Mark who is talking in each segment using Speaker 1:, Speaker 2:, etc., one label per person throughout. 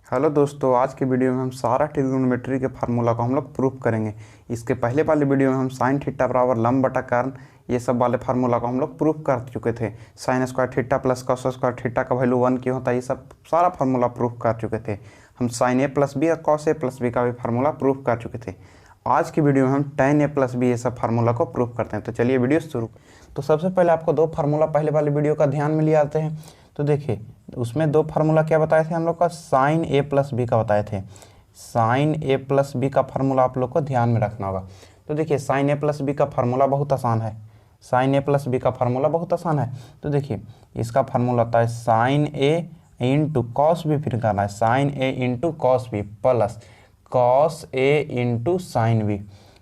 Speaker 1: Hello दोस्तों, आज के वीडियो में हम सारा ट्रिग्नोमेट्री के फार्मूला को हम लोग प्रूफ करेंगे। इसके पहले वाले वीडियो में हम साइन थीटा बराबर लंब बटा कर्न ये सब वाले फार्मूला को हम लोग प्रूफ कर चुके थे। Sign square theta plus cos square theta का वैल्यू 1 क्यों होता है, ये सब सारा फार्मूला प्रूफ कर चुके थे। हम साइन ए प्लस बी और कॉस ए प्लस बी का भी फार्मूला प्रूफ कर चुके थे। आज की वीडियो में हम tan a प्लस बी ये सब फार्मूला को प्रूफ करते हैं। तो चलिए वीडियो शुरू। तो सबसे पहले आपको दो फार्मूला पहले वाले वीडियो का ध्यान में ले आते हैं। तो देखिए उसमें दो फार्मूला क्या बताए थे हम लोग का, साइन ए प्लस बी का बताए थे। साइन ए प्लस बी का फार्मूला आप लोग को ध्यान में रखना होगा। तो देखिए साइन ए प्लस बी का फार्मूला बहुत आसान है। साइन ए प्लस बी का फार्मूला बहुत आसान है। तो देखिए इसका फार्मूला होता है sine A into cos B, फिर करना है sine A into cos B plus cos A into sine B.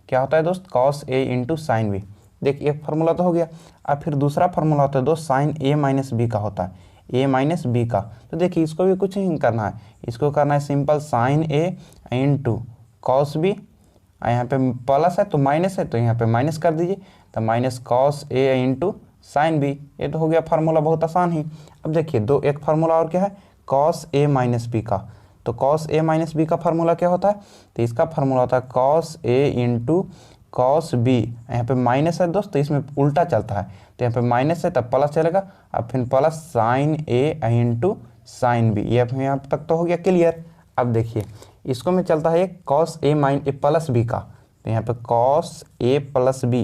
Speaker 1: क्या होता है दोस्त, cos A into sine B. देखिए एक फार्मूला तो हो गया। अब फिर दूसरा फार्मूला होता है दोस्त साइन ए माइनस बी का होता है, ए माइनस बी का। तो देखिए इसको भी कुछ नहीं करना है, इसको करना है simple sign A into cos B. यहाँ पे प्लस है तो माइनस है, तो यहाँ पे माइनस कर दीजिए, तो minus cos A into sine B. ये तो हो गया फार्मूला बहुत आसान ही। अब देखिए एक फार्मूला और क्या है, कॉस ए माइनस बी का। तो कॉस ए माइनस बी का फार्मूला क्या होता है, तो इसका फार्मूला होता है cos A into cos B. यहाँ पे माइनस है दोस्त, तो इसमें उल्टा चलता है, तो यहाँ पे माइनस है तब प्लस चलेगा। अब फिर plus sine A into sine B. ये यहाँ तक तो हो गया क्लियर। अब देखिए इसको में चलता है कॉस ए प्लस बी का, तो यहाँ पे कॉस ए प्लस बी।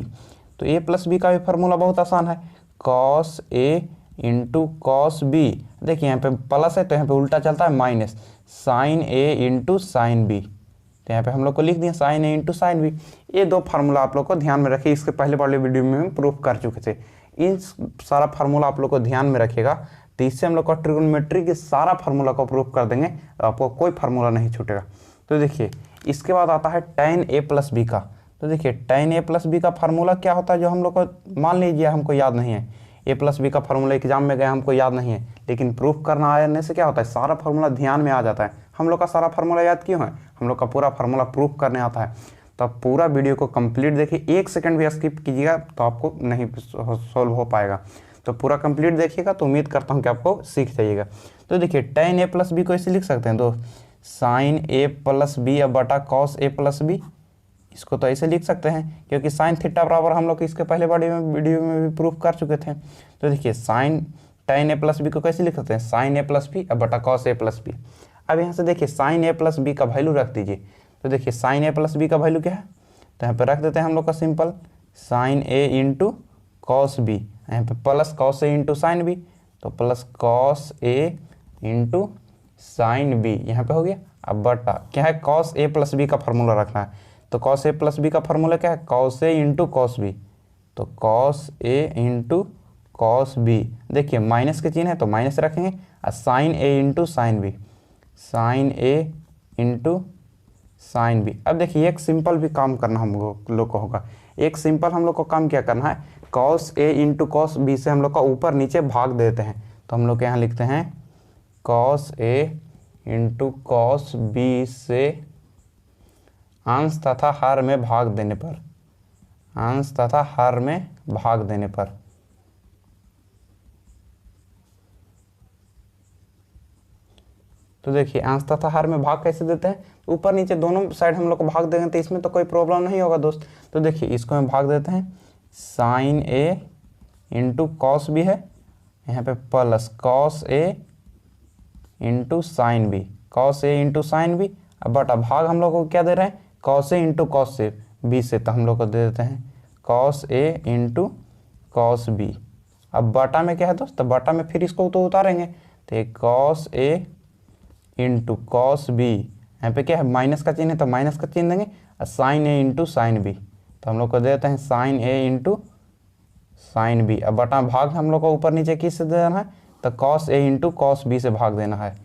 Speaker 1: तो ए प्लस बी का भी फार्मूला बहुत आसान है, cos A into cos B. देखिए यहाँ पे प्लस है तो यहाँ पे उल्टा चलता है minus, sine A into sine B. तो यहाँ पे हम लोग को लिख दिया sign A into sine B. ये दो फार्मूला आप लोग को ध्यान में रखिए, इसके पहले वाले वीडियो में हम प्रूफ कर चुके थे। इन सारा फार्मूला आप लोग को ध्यान में रखिएगा, तो इससे हम लोग को ट्रिग्नोमेट्री के सारा फार्मूला को प्रूफ कर देंगे, आपको कोई फार्मूला नहीं छूटेगा। तो देखिए इसके बाद आता है tan a प्लस बी का। तो देखिए tan a प्लस बी का फार्मूला क्या होता है, जो हम लोग को मान लीजिए हमको याद नहीं है। ए प्लस बी का फार्मूला एग्जाम में गए हमको याद नहीं है, लेकिन प्रूफ करना आने से क्या होता है, सारा फार्मूला ध्यान में आ जाता है। हम लोग का सारा फार्मूला याद क्यों है, हम लोग का पूरा फार्मूला प्रूफ करने आता है। तो आप पूरा वीडियो को कंप्लीट देखिए, एक सेकंड भी स्किप कीजिएगा तो आपको नहीं सॉल्व हो पाएगा। तो पूरा कंप्लीट देखिएगा, तो उम्मीद करता हूँ कि आपको सीख जाइएगा। तो देखिए tan a प्लस बी को ऐसे लिख सकते हैं, तो साइन ए प्लस बी बटा कॉस ए प्लस बी। इसको तो ऐसे लिख सकते हैं, क्योंकि साइन थीटा बराबर हम लोग इसके पहले वीडियो में भी प्रूफ कर चुके थे। तो देखिए sine tan a plus B को कैसे लिख सकते हैं, साइन ए प्लस बी बटा कॉस ए प्लस बी। अब यहाँ से देखिए साइन ए प्लस बी का वैल्यू रख दीजिए। तो देखिए साइन ए प्लस बी का वैल्यू क्या है, तो यहाँ पे रख देते हैं हम लोग का simple sign A into cos B. यहाँ पे plus cos A into sine B, तो plus cos A into sine B यहाँ पे हो गया। अब बटा क्या है, कॉस ए प्लस बी का फार्मूला रखना है। तो कॉस ए प्लस बी का फार्मूला क्या है, cos A into cos B. तो cos A into cos B. देखिए माइनस के चिन्ह है तो माइनस रखेंगे, और sign A into sine B, sign A into sine B. अब देखिए एक सिंपल भी काम करना हम लोग को होगा। एक सिंपल हम लोग को काम क्या करना है, cos A into cos B से हम लोग का ऊपर नीचे भाग देते हैं। तो हम लोग यहाँ लिखते हैं cos A into cos B से अंश तथा हर में भाग देने पर, अंश तथा हर में भाग देने पर। तो देखिए अंश तथा हर में भाग कैसे देते हैं, ऊपर नीचे दोनों साइड हम लोग को भाग देंगे, तो इसमें तो कोई प्रॉब्लम नहीं होगा दोस्त। तो देखिए इसको हम भाग देते हैं, sine A into cos B है, यहाँ पे plus cos A into sine B, cos A into sine B. अब बटा भाग हम लोग को क्या दे रहे हैं, कॉस ए इंटू कॉस से बी से, तो हम लोग को दे देते हैं cos A into cos B. अब बटा में क्या है दोस्त, तो बटा में फिर इसको तो उतारेंगे, तो ये cos A into cos B. यहाँ पे क्या है माइनस का चिन्ह है, तो माइनस का चिन्ह देंगे, और sign A into sine B. तो हम लोग को दे देते हैं sine A into sine B. अब बटा भाग हम लोग को ऊपर नीचे किस से देना है, तो cos A into cos B से भाग देना है।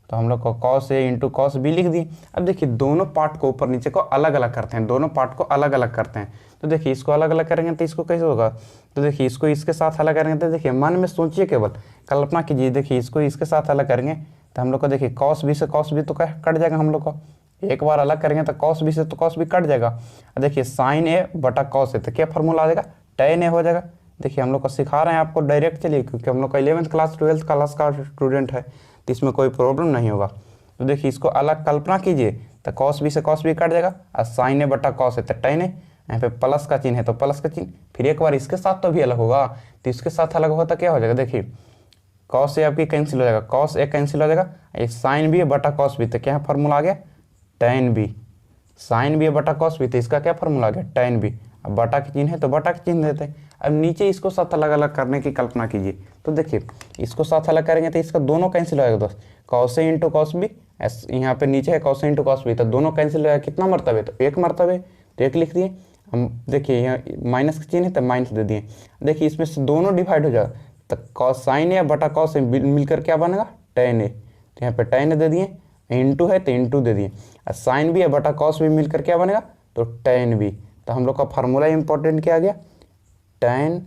Speaker 1: तो हम लोग को cos A into cos B लिख दी। अब देखिए दोनों पार्ट को ऊपर नीचे को अलग अलग करते हैं, दोनों पार्ट को अलग अलग करते हैं। तो देखिए इसको अलग अलग करेंगे तो इसको कैसे होगा, तो देखिए इसको इसके साथ अलग करेंगे, तो देखिए मन में सोचिए, केवल कल्पना कीजिए। देखिए इसको इसके साथ अलग करेंगे तो हम लोग को देखिए कॉस बी से कॉस बी तो कट जाएगा हम लोग को, एक बार अलग करेंगे तो कॉस बी से तो कॉस बी कट जाएगा। देखिए साइन ए बटा कॉस ए, तो क्या फार्मूला आ जाएगा, tan ए हो जाएगा। देखिए हम लोग को सिखा रहे हैं आपको डायरेक्ट, चलिए क्योंकि हम लोग का 11th क्लास 12th क्लास का स्टूडेंट है, तो इसमें कोई प्रॉब्लम नहीं होगा। तो देखिए इसको अलग कल्पना कीजिए तो कॉस बी से कॉस बी कट जाएगा और साइन ए बटा कॉस है तो टेन ए, यहाँ पे प्लस का चिन्ह है तो प्लस का चिन्ह, फिर एक बार इसके साथ तो भी अलग होगा, तो इसके साथ अलग होगा तो क्या हो जाएगा, देखिए कॉस ए आपकी कैंसिल हो जाएगा, कॉस ए कैंसिल हो जाएगा, ये साइन बी है बटा कॉस बी, तो क्या फॉर्मूला आ गया टेन बी, साइन बी है बटा कॉस बी, तो इसका क्या फॉर्मूला आ गया टेन बी। अब बटा के चिन्ह है तो बटा के चिन्ह देते हैं। अब नीचे इसको साथ अलग अलग करने की कल्पना कीजिए, तो देखिए इसको साथ अलग करेंगे तो इसका दोनों कैंसिल हो जाएगा दोस्त, cos A into cos B, यहाँ पे नीचे है cos A into cos B, तो दोनों कैंसिल हो जाएगा, कितना मरतबे तो एक मरतबे, तो एक लिख दिए। हम देखिए यहाँ माइनस का चिन्ह है तो माइनस दे दिए, देखिए इसमें से दोनों डिवाइड हो जाएगा, तो कॉस साइन ए बटा कॉस ए मिलकर क्या बनेगा टेन ए, तो यहाँ पे टेन ए दे दिए, इंटू है तो इंटू दे दिए, और साइन बी है बटा कॉस बी मिलकर क्या बनेगा तो टेन बी। तो हम लोग का फार्मूला इंपॉर्टेंट क्या आ गया, टेन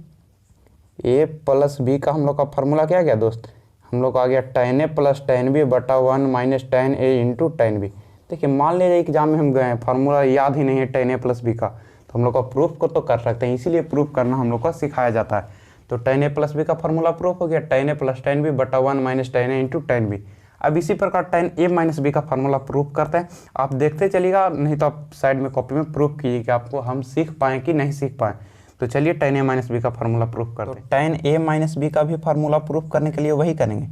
Speaker 1: ए प्लस बी का हम लोग का फार्मूला क्या आ गया दोस्त, हम लोग आ गया टेन ए प्लस टेन बी बटा वन माइनस टेन ए इंटू टेन बी। देखिए मान लीजिए एग्जाम में हम गए हैं फार्मूला याद ही नहीं है टेन ए प्लस बी का, तो हम लोग का प्रूफ को तो कर सकते हैं, इसीलिए प्रूफ करना हम लोग को सिखाया जाता है। तो टेन ए प्लस बी का फार्मूला प्रूफ हो गया टेन ए प्लस टेन बी बटा वन माइनस टेन ए इंटू टेन बी। अब इसी प्रकार टेन ए माइनस बी का फार्मूला प्रूफ करते हैं, आप देखते चलिएगा, नहीं तो आप साइड में कॉपी में प्रूफ कीजिए कि आपको हम सीख पाएँ कि नहीं सीख पाएँ। तो चलिए टेन ए माइनस बी का फार्मूला प्रूफ करते हैं। टेन ए माइनस बी का भी फार्मूला प्रूफ करने के लिए वही करेंगे,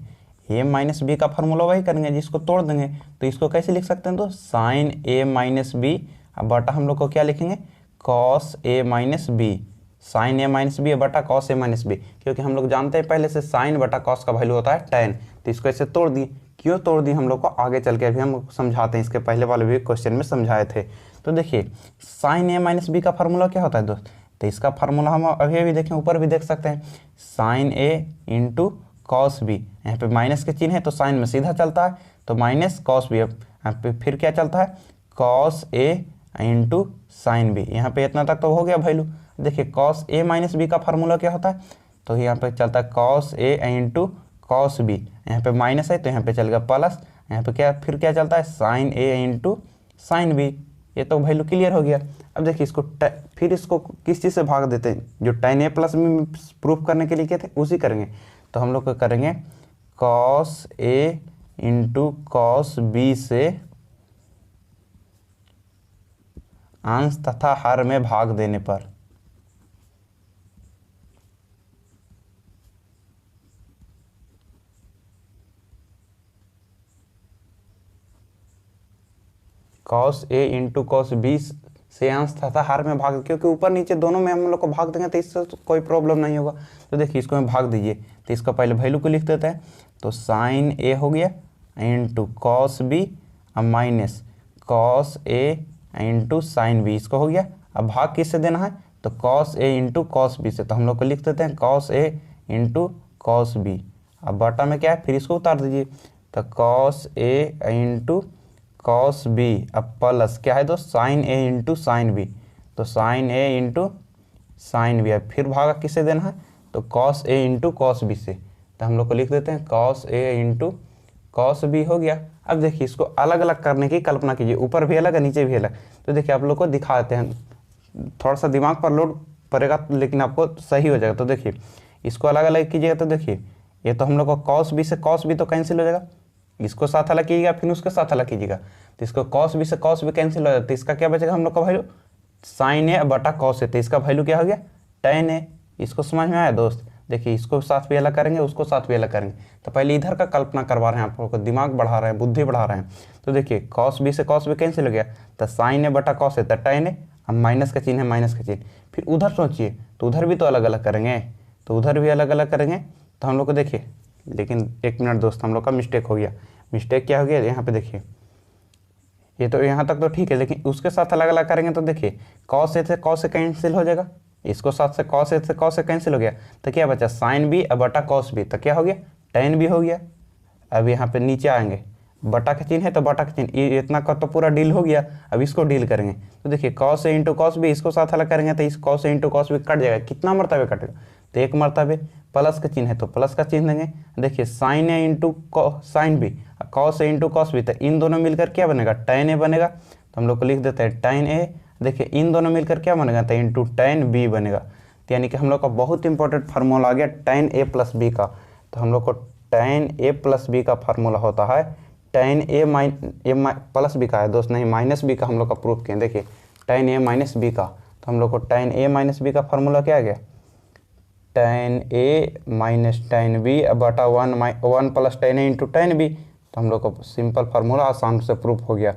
Speaker 1: ए माइनस बी का फार्मूला वही करेंगे जिसको तोड़ देंगे, तो इसको कैसे लिख सकते हैं तो साइन ए माइनस बी बटा हम लोग को क्या लिखेंगे cos A minus B, sign A minus B बटा कॉस ए माइनस बी, क्योंकि हम लोग जानते हैं पहले से साइन बटा कॉस का वैल्यू होता है टेन, तो इसको ऐसे तोड़ दिए। क्यों तोड़ दी हम लोग को आगे चल के अभी हम समझाते हैं, इसके पहले वाले भी क्वेश्चन में समझाए थे। तो देखिए साइन ए माइनस बी का फार्मूला क्या होता है दोस्त, तो इसका फार्मूला हम अभी अभी देखें, ऊपर भी देख सकते हैं, sine A into cos B, यहाँ पे माइनस के चिन्ह है तो साइन में सीधा चलता है, तो माइनस कॉस बी, यहाँ पे फिर क्या चलता है cos A into sine B, यहाँ पे इतना तक तो हो गया वैल्यू। देखिए कॉस ए माइनस बी का फार्मूला क्या होता है, तो यहाँ पे चलता है cos A into cos B, यहाँ पे माइनस है तो यहाँ पे चलेगा प्लस, यहाँ पे क्या फिर क्या चलता है sine A into sine B, ये तो वैल्यू क्लियर हो गया। अब देखिए इसको फिर इसको किस चीज़ से भाग देते हैं, जो टेन ए प्लस में प्रूफ करने के लिए क्या थे उसी करेंगे, तो हम लोग करेंगे cos A into cos B से अंश तथा हर में भाग देने पर, cos A into cos B से अंश तथा हर में भाग, क्योंकि ऊपर नीचे दोनों में हम लोग को भाग देंगे तो इससे तो कोई प्रॉब्लम नहीं होगा। तो देखिए इसको हम भाग दीजिए, तो इसका पहले वैल्यू को लिख देते हैं, तो साइन ए हो गया into cos B minus cos A into sine B, इसको हो गया। अब भाग किससे देना है, तो cos A into cos B से, तो हम लोग को लिख देते हैं cos A into cos B. अब बटा में क्या है, फिर इसको उतार दीजिए, तो cos A into cos B, अब प्लस क्या है दोस्त sign A into sine B, तो sine A into sine B. अब फिर भागा किससे देना है, तो cos A into cos B से, तो हम लोग को लिख देते हैं cos A into cos B हो गया। अब देखिए इसको अलग अलग करने की कल्पना कीजिए, ऊपर भी अलग है नीचे भी अलग, तो देखिए आप लोग को दिखाते हैं, थोड़ा सा दिमाग पर लोड पड़ेगा लेकिन आपको सही हो जाएगा। तो देखिए इसको अलग अलग कीजिएगा, तो देखिए ये तो हम लोग को कॉस बी से कॉस बी तो कैंसिल हो जाएगा, इसको साथ अलग कीजिएगा फिर उसके साथ अलग कीजिएगा, तो इसको कॉस बी से कॉस बी कैंसिल हो जाता है, तो इसका क्या बचेगा हम लोग का वैल्यू साइन ए बटा कॉस ए, तो इसका वैल्यू क्या हो गया टेन ए। इसको समझ में आया दोस्त, देखिए इसको साथ भी अलग करेंगे उसको साथ भी अलग करेंगे, तो पहले इधर का कल्पना करवा रहे हैं, आप लोगों को दिमाग बढ़ा रहे हैं बुद्धि बढ़ा रहे हैं। तो देखिए कॉस बी से कॉस बी कैंसिल हो गया, तो साइन ए बटा कॉस ए, तो टेन ए, अब माइनस का चिन्ह है माइनस का चिन्ह, फिर उधर सोचिए तो उधर भी तो अलग अलग करेंगे, तो उधर भी अलग अलग करेंगे। तो हम लोग को देखिए, लेकिन एक मिनट दोस्त हम लोग का मिस्टेक हो गया, मिस्टेक क्या हो गया यहाँ पे देखिए, ये तो यहाँ तक तो ठीक है, लेकिन उसके साथ अलग अलग करेंगे तो देखिए कॉस ए से कॉस ए कैंसिल हो जाएगा, इसको साथ से कॉस ए से कॉस ए कैंसिल हो गया, तो क्या बचा साइन बी अब बटा कॉस बी, तो क्या हो गया टेन बी हो गया। अब यहाँ पे नीचे आएंगे, बटा का चिन्ह है तो बटा का चिन्ह, ये इतना का तो पूरा डील हो गया, अब इसको डील करेंगे, तो देखिए cos A into cos B, इसको साथ अलग करेंगे तो इस cos A into cos B cut जाएगा, कितना मरतबे कटेगा, तो एक मरतबे, प्लस का चिन्ह है तो प्लस का चिन्ह देंगे। देखिए sine A into sine B, cos A into cos B, तो इन दोनों मिलकर क्या बनेगा टेन ए बनेगा, तो हम लोग को लिख देते हैं टेन ए। देखिए इन दोनों मिलकर क्या बनेगा, तो इंटू टेन बी बनेगा, तो यानी कि हम लोग का बहुत इंपॉर्टेंट फार्मूला आ गया टेन ए प्लस बी का। तो हम लोग को टेन ए प्लस बी का फार्मूला होता है tan a प्लस बी का है दोस्त, नहीं माइनस बी का हम लोग का प्रूफ किए। देखिए tan a माइनस बी का, तो हम लोग को tan a माइनस बी का फार्मूला क्या आ गया, tan a minus tan b बटा 1 plus tan a into tan b। तो हम लोग को सिंपल फार्मूला आसान से प्रूफ हो गया।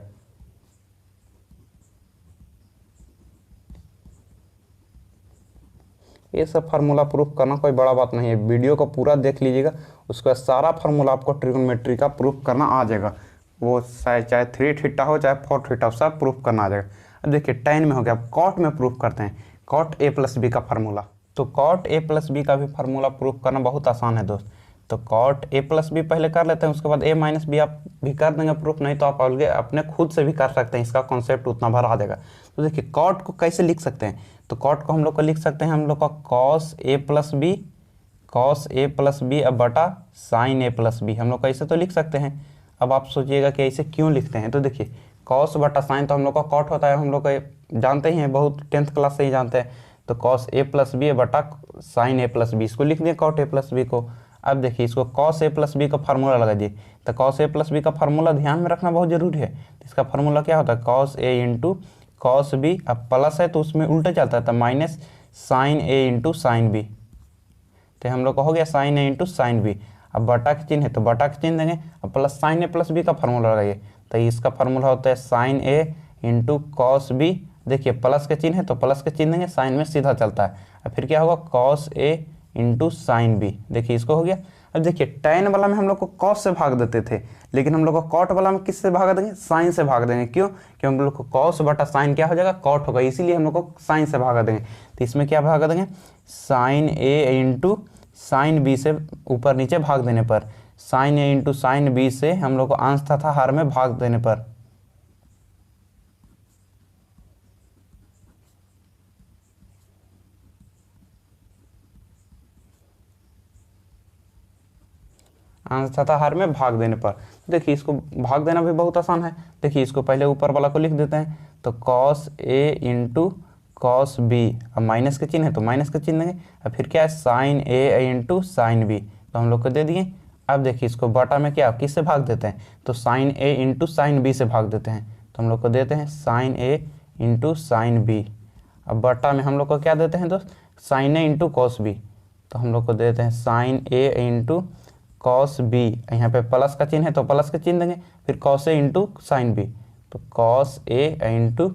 Speaker 1: ये सब फार्मूला प्रूफ करना कोई बड़ा बात नहीं है, वीडियो को पूरा देख लीजिएगा, उसका सारा फार्मूला आपको ट्रिग्नोमेट्री का प्रूफ करना आ जाएगा। वो चाहे 3 थीटा हो चाहे 4 थीटा हो, सब प्रूफ करना आ जाएगा। अब देखिए tan में हो गया, अब cot में प्रूफ करते हैं, cot a प्लस बी का फार्मूला। तो cot a प्लस बी का भी फार्मूला प्रूफ करना बहुत आसान है दोस्त। तो cot a प्लस बी पहले कर लेते हैं, उसके बाद a माइनस बी आप भी कर देंगे प्रूफ, नहीं तो आप अपने खुद से भी कर सकते हैं, इसका कॉन्सेप्ट उतना भर आ जाएगा। तो देखिए cot को कैसे लिख सकते हैं, तो cot को हम लोग को लिख सकते हैं हम लोग का cos a प्लस बी अब बटा sin a प्लस बी, हम लोग को ऐसे तो लिख सकते हैं। अब आप सोचिएगा कि ऐसे क्यों लिखते हैं, तो देखिए cos बटा sin तो हम लोग का cot होता है, हम लोग को जानते ही हैं, बहुत 10th क्लास से ही जानते हैं। तो cos a प्लस बी बटा sin a प्लस बी, इसको लिख दिए cot a प्लस बी को। अब देखिए इसको cos a प्लस बी का फार्मूला लगा दिए, तो cos a प्लस बी का फार्मूला ध्यान में रखना बहुत जरूरी है। तो इसका फार्मूला क्या होता है, cos a into cos b, अब प्लस है तो उसमें उल्टा चलता है, तो minus sin a into sine B. तो हम लोग का हो गया sin a into sine B. अब बटा के चिन्ह है तो बटा के चिन्ह देंगे, अब plus sin a plus B का फार्मूला लगाइए, तो इसका फार्मूला होता है sin a into cos b। देखिए प्लस के चिन्ह है तो प्लस के चिन्ह देंगे, साइन में सीधा चलता है। अब फिर क्या होगा cos a into sine B, देखिए इसको हो गया। अब देखिए tan वाला में हम लोग को cos से भाग देते थे, लेकिन हम लोग को cot वाला में किससे भाग देंगे, sin से भाग देंगे। क्यों, क्योंकि हम लोग को cos बटा sin क्या हो जाएगा, cot होगा, इसीलिए हम लोग को sin से भाग देंगे। तो इसमें क्या भाग देंगे, sin a into sine B से ऊपर नीचे भाग देने पर, sin a into sine B से हम लोग को अंश तथा हर में भाग देने पर, अंश तथा हर में भाग देने पर। देखिए इसको भाग देना भी बहुत आसान है। देखिए इसको पहले ऊपर वाला को लिख देते हैं, तो cos a into cos b, अब माइनस के चिन्ह है तो माइनस के चिन्ह देंगे। अब फिर क्या है sin a into sine B, तो हम लोग को दे दिए। अब देखिए इसको बटा में क्या किससे भाग देते हैं, तो sin a into sine B से भाग देते हैं, तो हम लोग को देते हैं sin a into sine B. अब बटा में हम लोग को क्या देते हैं दोस्त, sin a into cos b, तो हम लोग को देते हैं sin a into cos b, यहाँ पे प्लस का चिन्ह है तो प्लस का चिन्ह देंगे, फिर cos a into sine B, तो cos a into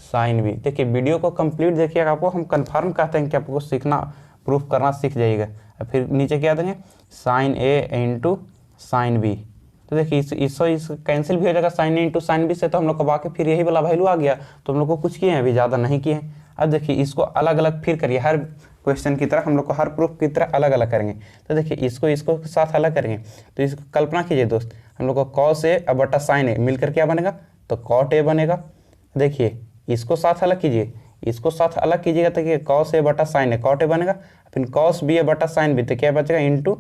Speaker 1: sine B. देखिए वीडियो को कंप्लीट देखिएगा, आपको हम कंफर्म कहते हैं कि आपको सीखना प्रूफ करना सीख जाइएगा। फिर नीचे क्या देंगे, sin a into sine B. तो देखिए इस कैंसिल भी हो जाएगा sin a into sine B से, तो हम लोग को बाकी फिर यही वाला वैल्यू आ गया। तो हम लोग को कुछ किए हैं, अभी ज़्यादा नहीं किए हैं। अब देखिए इसको अलग अलग फिर करिए, हर क्वेश्चन की तरह हम लोग को हर प्रूफ की तरह अलग अलग करेंगे। तो देखिए इसको के साथ अलग करेंगे, तो इसको कल्पना कीजिए दोस्त, हम लोग को cos a बटा sin a मिलकर क्या बनेगा, तो cot a बनेगा। देखिए इसको साथ अलग कीजिए, इसको साथ अलग कीजिएगा, तो देखिए cos a बटा sin a cot a बनेगा, फिर cos b बटा sin b, तो क्या बचेगा इंटू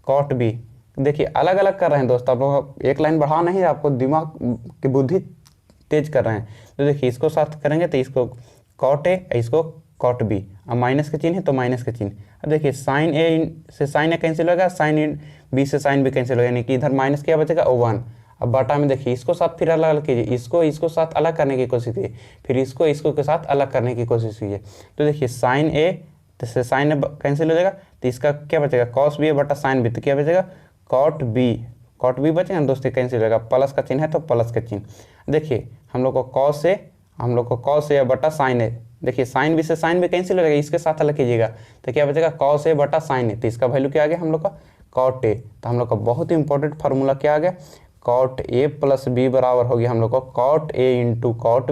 Speaker 1: cot b। देखिए अलग अलग कर रहे हैं दोस्त, आप लोग एक लाइन बढ़ा नहीं, आपको दिमाग की बुद्धि तेज कर रहे हैं। तो देखिए इसको साथ करेंगे तो इसको cot a, इसको cot b, अब माइनस के चिन्ह है तो माइनस के चिन्ह। अब देखिए sin a से sin a कैंसिल होगा, sin b से sin b कैंसिल होगा, यानी कि इधर माइनस क्या बचेगा 1। अब बटा में देखिए इसको साथ फिर अलग अलग कीजिए, इसको साथ अलग करने की कोशिश कीजिए, फिर इसको के साथ अलग करने की कोशिश कीजिए। तो देखिए sin a से sin a कैंसिल हो जाएगा, तो इसका क्या बचेगा cos b बटा sin b, तो क्या बचेगा cot b बचेगा दोस्तों, कैंसिल हो जाएगा, प्लस का चिन्ह है तो प्लस का चिन्ह। देखिए हम लोग को cos a बटा sin a, देखिए sin b से sin b कैंसिल हो जाएगा, इसके साथ अलग कीजिएगा, तो क्या बचेगा cos a बटा sin a, तो इसका वैल्यू क्या आ गया हम लोग का cot a। तो हम लोग का बहुत ही इंपॉर्टेंट फार्मूला क्या आ गया, cot a प्लस b बराबर हो गया हम लोग को cot a into cot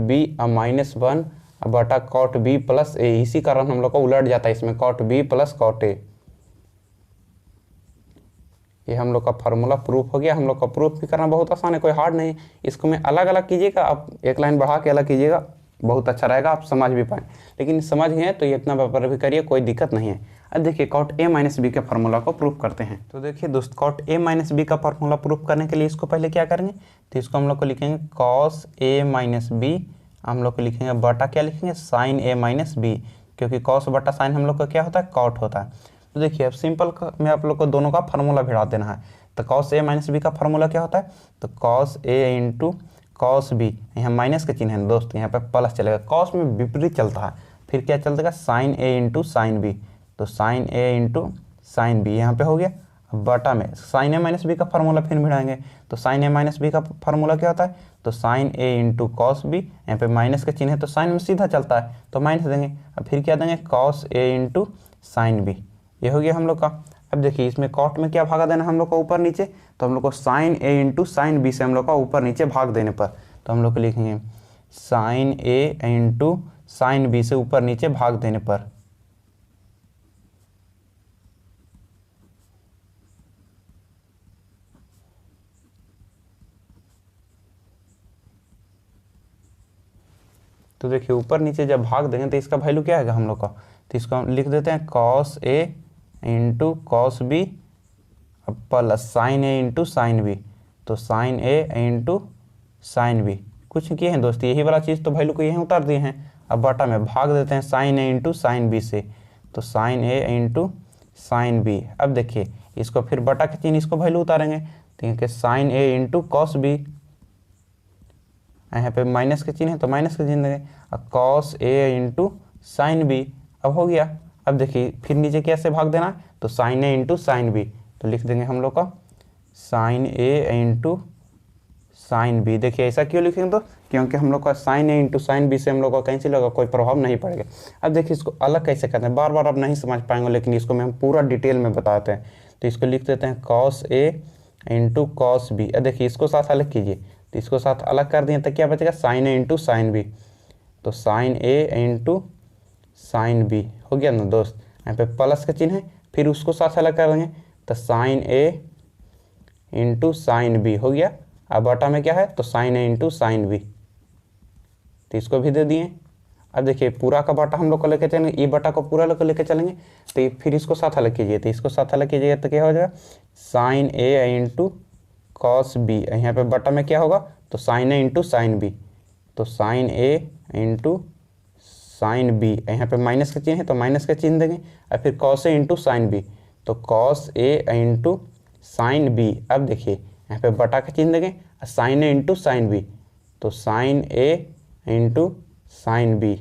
Speaker 1: b अब -1 बटा cot b प्लस a, इसी कारण हम लोग को उलट जाता है इसमें cot b plus cot a। ये हम लोग का फार्मूला प्रूफ हो गया। हम लोग का प्रूफ भी करना बहुत आसान है, कोई हार्ड नहीं। इसको मैं अलग अलग कीजिएगा, आप एक लाइन बढ़ा के अलग कीजिएगा, बहुत अच्छा रहेगा, आप समझ भी पाएँ। लेकिन समझ गए तो ये इतना पेपर भी करिए, कोई दिक्कत नहीं है। अब देखिए cot a माइनस बी के फार्मूला को प्रूफ करते हैं। तो देखिए दोस्त cot a माइनस बी का फार्मूला प्रूफ करने के लिए इसको पहले क्या करेंगे, तो इसको हम लोग को लिखेंगे cos a माइनस बी, हम लोग को लिखेंगे बटा क्या लिखेंगे sin a माइनस बी, क्योंकि cos बटा sin हम लोग का क्या होता है cot होता है। तो देखिए अब सिंपल में आप लोग को दोनों का फार्मूला भिड़ा देना है। तो कॉस ए माइनस बी का फार्मूला क्या होता है, तो cos A into cos B, यहाँ माइनस का चिन्ह है दोस्त, यहाँ पे प्लस चलेगा, कॉस में विपरीत चलता है, फिर क्या चलता है sine A into sine B, तो sine A into sine B यहाँ पे हो गया। अब बटा में साइन ए माइनस बी का फार्मूला फिर भिड़ाएंगे, तो साइन ए माइनस बी का फार्मूला क्या होता है, तो sine A into cos B, यहाँ पे माइनस का चिन्ह है तो साइन में सीधा चलता है तो माइनस देंगे, अब फिर क्या देंगे cos A into sine B, ये हो गया हम लोग का। अब देखिए इसमें कॉट में क्या भागा देना हम लोग को ऊपर नीचे, तो हम लोग को sign A into sine B से हम लोग का ऊपर नीचे भाग देने पर, तो हम लोग को लिखेंगे sign A into sine B से ऊपर नीचे भाग देने पर, तो देखिए ऊपर नीचे जब भाग देंगे तो इसका वैल्यू क्या आएगा हम लोग का, तो इसको हम लिख देते हैं cos A into cos B plus sine A into sine B, तो sine A into sine B कुछ किए हैं दोस्त, यही वाला चीज़ तो वैल्यू को यहीं उतार दिए हैं। अब बटा में भाग देते हैं sine A into sine B से, तो sine A into sine B. अब देखिए इसको फिर बटा के चिन्ह इसको वैल्यू उतारेंगे, तो sine A into cos B, यहाँ पे माइनस के चिन्ह है तो माइनस के चिन्ह देंगे, और cos A into sine B, अब हो गया। अब देखिए फिर नीचे कैसे भाग देना है, तो sine A into sine B, तो लिख देंगे हम लोग का sign A into sine B. देखिए ऐसा क्यों लिखेंगे, तो क्योंकि हम लोग का sign A into sine B से हम लोग का कैंसिल होगा, कोई प्रभाव नहीं पड़ेगा। अब देखिए इसको अलग कैसे करते हैं, बार बार आप नहीं समझ पाएंगे, लेकिन इसको मैं हम पूरा डिटेल में बताते हैं। तो इसको लिख देते हैं cos A into cos B. अब देखिए इसको साथ अलग कीजिए, तो इसको साथ अलग कर दिए तो क्या बचेगा sign A into sine B, तो sine A into sine B हो गया ना दोस्त। यहाँ पे प्लस का चिन्ह है, फिर उसको साथ अलग कर देंगे तो sine A into sine B हो गया। अब बटा में क्या है, तो sine A into sine B, तो इसको भी दे दिए। अब देखिए पूरा का बटा हम लोग को लेके चलेंगे, ई बटा को पूरा लोग लेके चलेंगे, तो फिर इसको साथ अलग कीजिए, तो इसको साथ अलग कीजिएगा तो क्या हो जाएगा sign A into cos B, यहाँ पे बटा में क्या होगा, तो sine A into sine B, तो sine A into sine B, यहाँ पे माइनस का चिन्ह है तो माइनस का चिन्ह देंगे, और फिर cos A into sine B, तो cos A into sine B. अब देखिए यहाँ पे बटा का चिन्ह देंगे, sign A into sine B, तो sine A into sine B,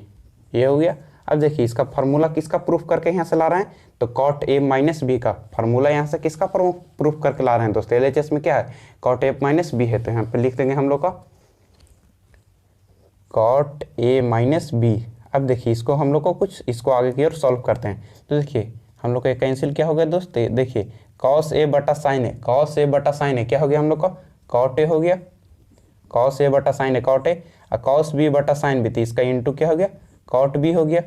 Speaker 1: ये हो गया। अब देखिए इसका फार्मूला किसका प्रूफ करके यहाँ से ला रहे हैं, तो कॉट ए माइनस बी का फार्मूला यहाँ से किसका प्रूफ करके ला रहे हैं दोस्तों, एलएचएस में क्या है कॉट ए माइनस बी है, तो यहाँ पे लिख देंगे हम लोग का कॉट ए माइनस बी। अब देखिए इसको हम लोग को कुछ इसको आगे की ओर सॉल्व करते हैं, तो देखिए हम लोग का कैंसिल क्या हो गया दोस्त, देखिए कॉस ए बटा साइन ए, कॉस ए बटा साइन ए क्या हो गया हम लोग का कॉट ए हो गया, कॉस ए बटा साइन ए कॉट ए, और कॉस बी बटा साइन बी, तो इसका इंटू क्या हो गया कॉट बी हो गया,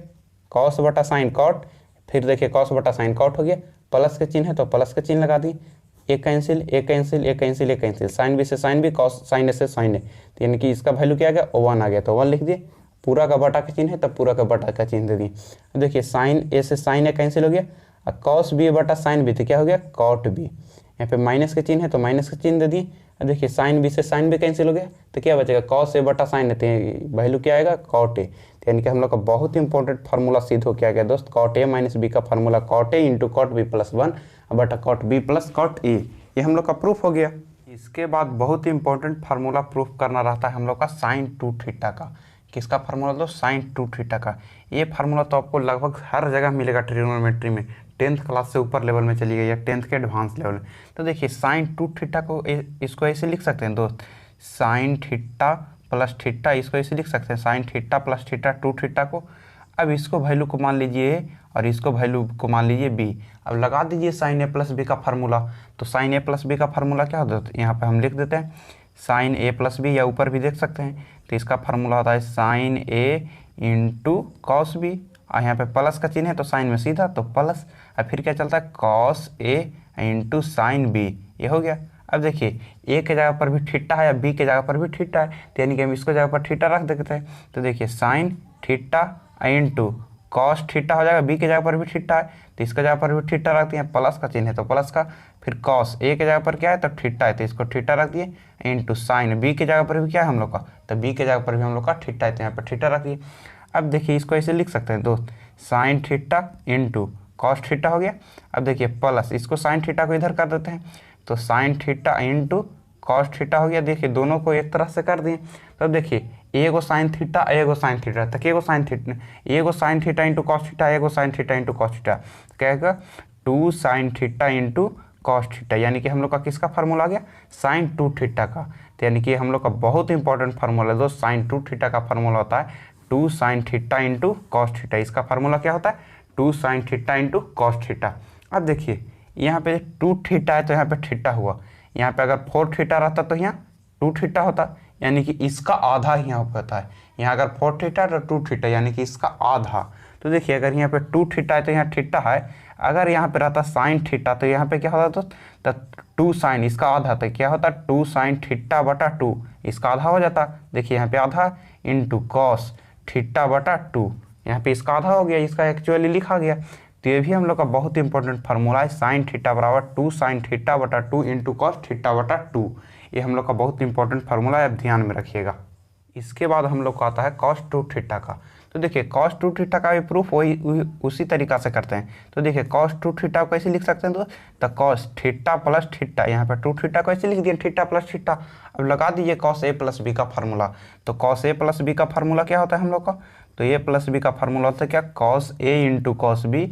Speaker 1: कॉस बटा साइन कॉट, फिर देखिए कॉस बटा साइन कॉट हो गया, प्लस के चिन्ह है तो प्लस के चिन्ह लगा दिए, एक कैंसिल एक कैंसिल एक कैंसिल एक कैंसिल, साइन बी से साइन बी, कॉस साइन ए से साइन ए, तो यानी कि इसका वैल्यू क्या आ गया 1 आ गया, तो 1 लिख दिए, पूरा का बटा का चिन्ह है तो पूरा का बटा का चिन्ह दे दिए। देखिए साइन ए से साइन ए कैंसिल हो गया, और कॉस बी बटा साइन बी तो क्या हो गया कॉट बी, यहाँ पे माइनस के चिन्ह है तो माइनस के चिन्ह दे दिए। अब देखिए साइन बी से साइन बी कैंसिल हो गया तो क्या बचेगा कॉस ए बटा साइन ए, तो वैल्यू क्या आएगा कॉट ए, तो यानी कि हम लोग का बहुत ही इंपॉर्टेंट फार्मूला सिद्ध हो क्या गया दोस्त, कॉट ए माइनस बी का formula cot A into cot B plus 1 बटा cot B plus cot A, ये हम लोग का प्रूफ हो गया। इसके बाद बहुत ही इंपॉर्टेंट फार्मूला प्रूफ करना रहता है हम लोग का साइन 2 थीटा का। किसका फार्मूला दोस्त, साइन 2 थीटा का। ये फार्मूला तो आपको लगभग हर जगह मिलेगा ट्रिग्नोमेट्री में, 10th क्लास से ऊपर लेवल में चली गई या 10th के एडवांस लेवल में। तो देखिए साइन 2 थीटा को इसको ऐसे लिख सकते हैं दोस्त, साइन थीटा प्लस थीटा, इसको ऐसे लिख सकते हैं sine theta plus theta 2 theta को। अब इसको वैल्यू को मान लीजिए ए और इसको वैल्यू को मान लीजिए बी। अब लगा दीजिए साइन ए प्लस बी का फार्मूला, तो साइन ए प्लस बी का फार्मूला क्या होता है, यहाँ पे हम लिख देते हैं साइन ए प्लस बी, या ऊपर भी देख सकते हैं, तो इसका फार्मूला होता है sine A into cos B, और यहाँ पे प्लस का चिन्ह है तो साइन में सीधा तो प्लस, और फिर क्या चलता है cos A into sine B, ये हो गया। अब देखिए ए के जगह पर भी थीटा है या बी के जगह पर भी थीटा है, तो यानी कि हम इसको जगह पर थीटा रख देते हैं, तो देखिए sine theta into cos theta हो जाएगा, बी के जगह पर भी थीटा है तो इसके जगह पर भी थीटा रख दिए, प्लस का चिन्ह है तो प्लस का, फिर कॉस ए के जगह पर क्या है तो थीटा है तो इसको थीटा रख दिए, इंटू साइन बी के जगह पर भी क्या है हम लोग का, तो बी के जगह पर भी हम लोग का थीटा है तो यहाँ पर थीटा रख दिए। अब देखिए इसको ऐसे लिख सकते हैं दोस्त, sign theta into cos theta हो गया। अब देखिए प्लस इसको साइन थीटा को इधर कर देते हैं, तो sign theta into cos theta हो गया। देखिए दोनों को एक तरह से कर दिए। तब देखिए एगो साइन थीटा एगो साइन थीटा, तक एगो साइन थीटा, एगो sine theta into cos theta, एगो sine theta into cos theta, क्या आएगा 2 sine theta into cos theta, यानी कि हम लोग का किसका फार्मूला आ गया, साइन 2 थीटा का। तो यानी कि हम लोग का बहुत इंपॉर्टेंट फार्मूला है दोस्त, साइन 2 थीटा का फार्मूला होता है 2 sine theta into cos theta. इसका फार्मूला क्या होता है 2 sine theta into cos theta. अब देखिए यहाँ पे 2 थीटा है तो यहाँ पे थीटा हुआ, यहाँ पे अगर 4 थीटा रहता तो यहाँ 2 थीटा होता, यानी कि इसका आधा ही यहाँ पे होता है। यहाँ अगर 4 थीटा तो 2 थीटा, यानी कि इसका आधा। तो देखिए अगर यहाँ पे 2 थीटा है तो यहाँ थीटा है, अगर यहाँ पे रहता साइन थीटा तो यहाँ पे क्या होता तो 2 साइन, इसका आधा, तो क्या होता 2 साइन थीटा बटा 2, इसका आधा हो जाता। देखिए यहाँ पे आधा इंटू कॉस थीटा बटा 2, यहाँ पे इसका आधा हो गया, इसका एक्चुअली लिखा गया। तो ये भी हम लोग का बहुत इंपॉर्टेंट फार्मूला है, साइन थीटा बराबर 2 साइन थीटा बटा 2 इंटू कॉस थीटा बटा 2। ये हम लोग का बहुत इंपॉर्टेंट फार्मूला है, आप ध्यान में रखिएगा। इसके बाद हम लोग को आता है कॉस 2 थीटा का। तो देखिए कॉस 2 थीटा का भी प्रूफ वही उसी तरीका से करते हैं। तो देखिए कॉस 2 थीटा को कैसे लिख सकते हैं तो कॉस थीटा प्लस थीटा, यहाँ पर 2 थीटा को ऐसे लिख दिया थीटा प्लस थीटा। अब लगा दीजिए कॉस ए प्लस बी का फार्मूला। तो कॉस ए प्लस बी का फार्मूला क्या होता है हम लोग का, तो ए प्लस बी का फार्मूला होता है क्या, cos A into cos B,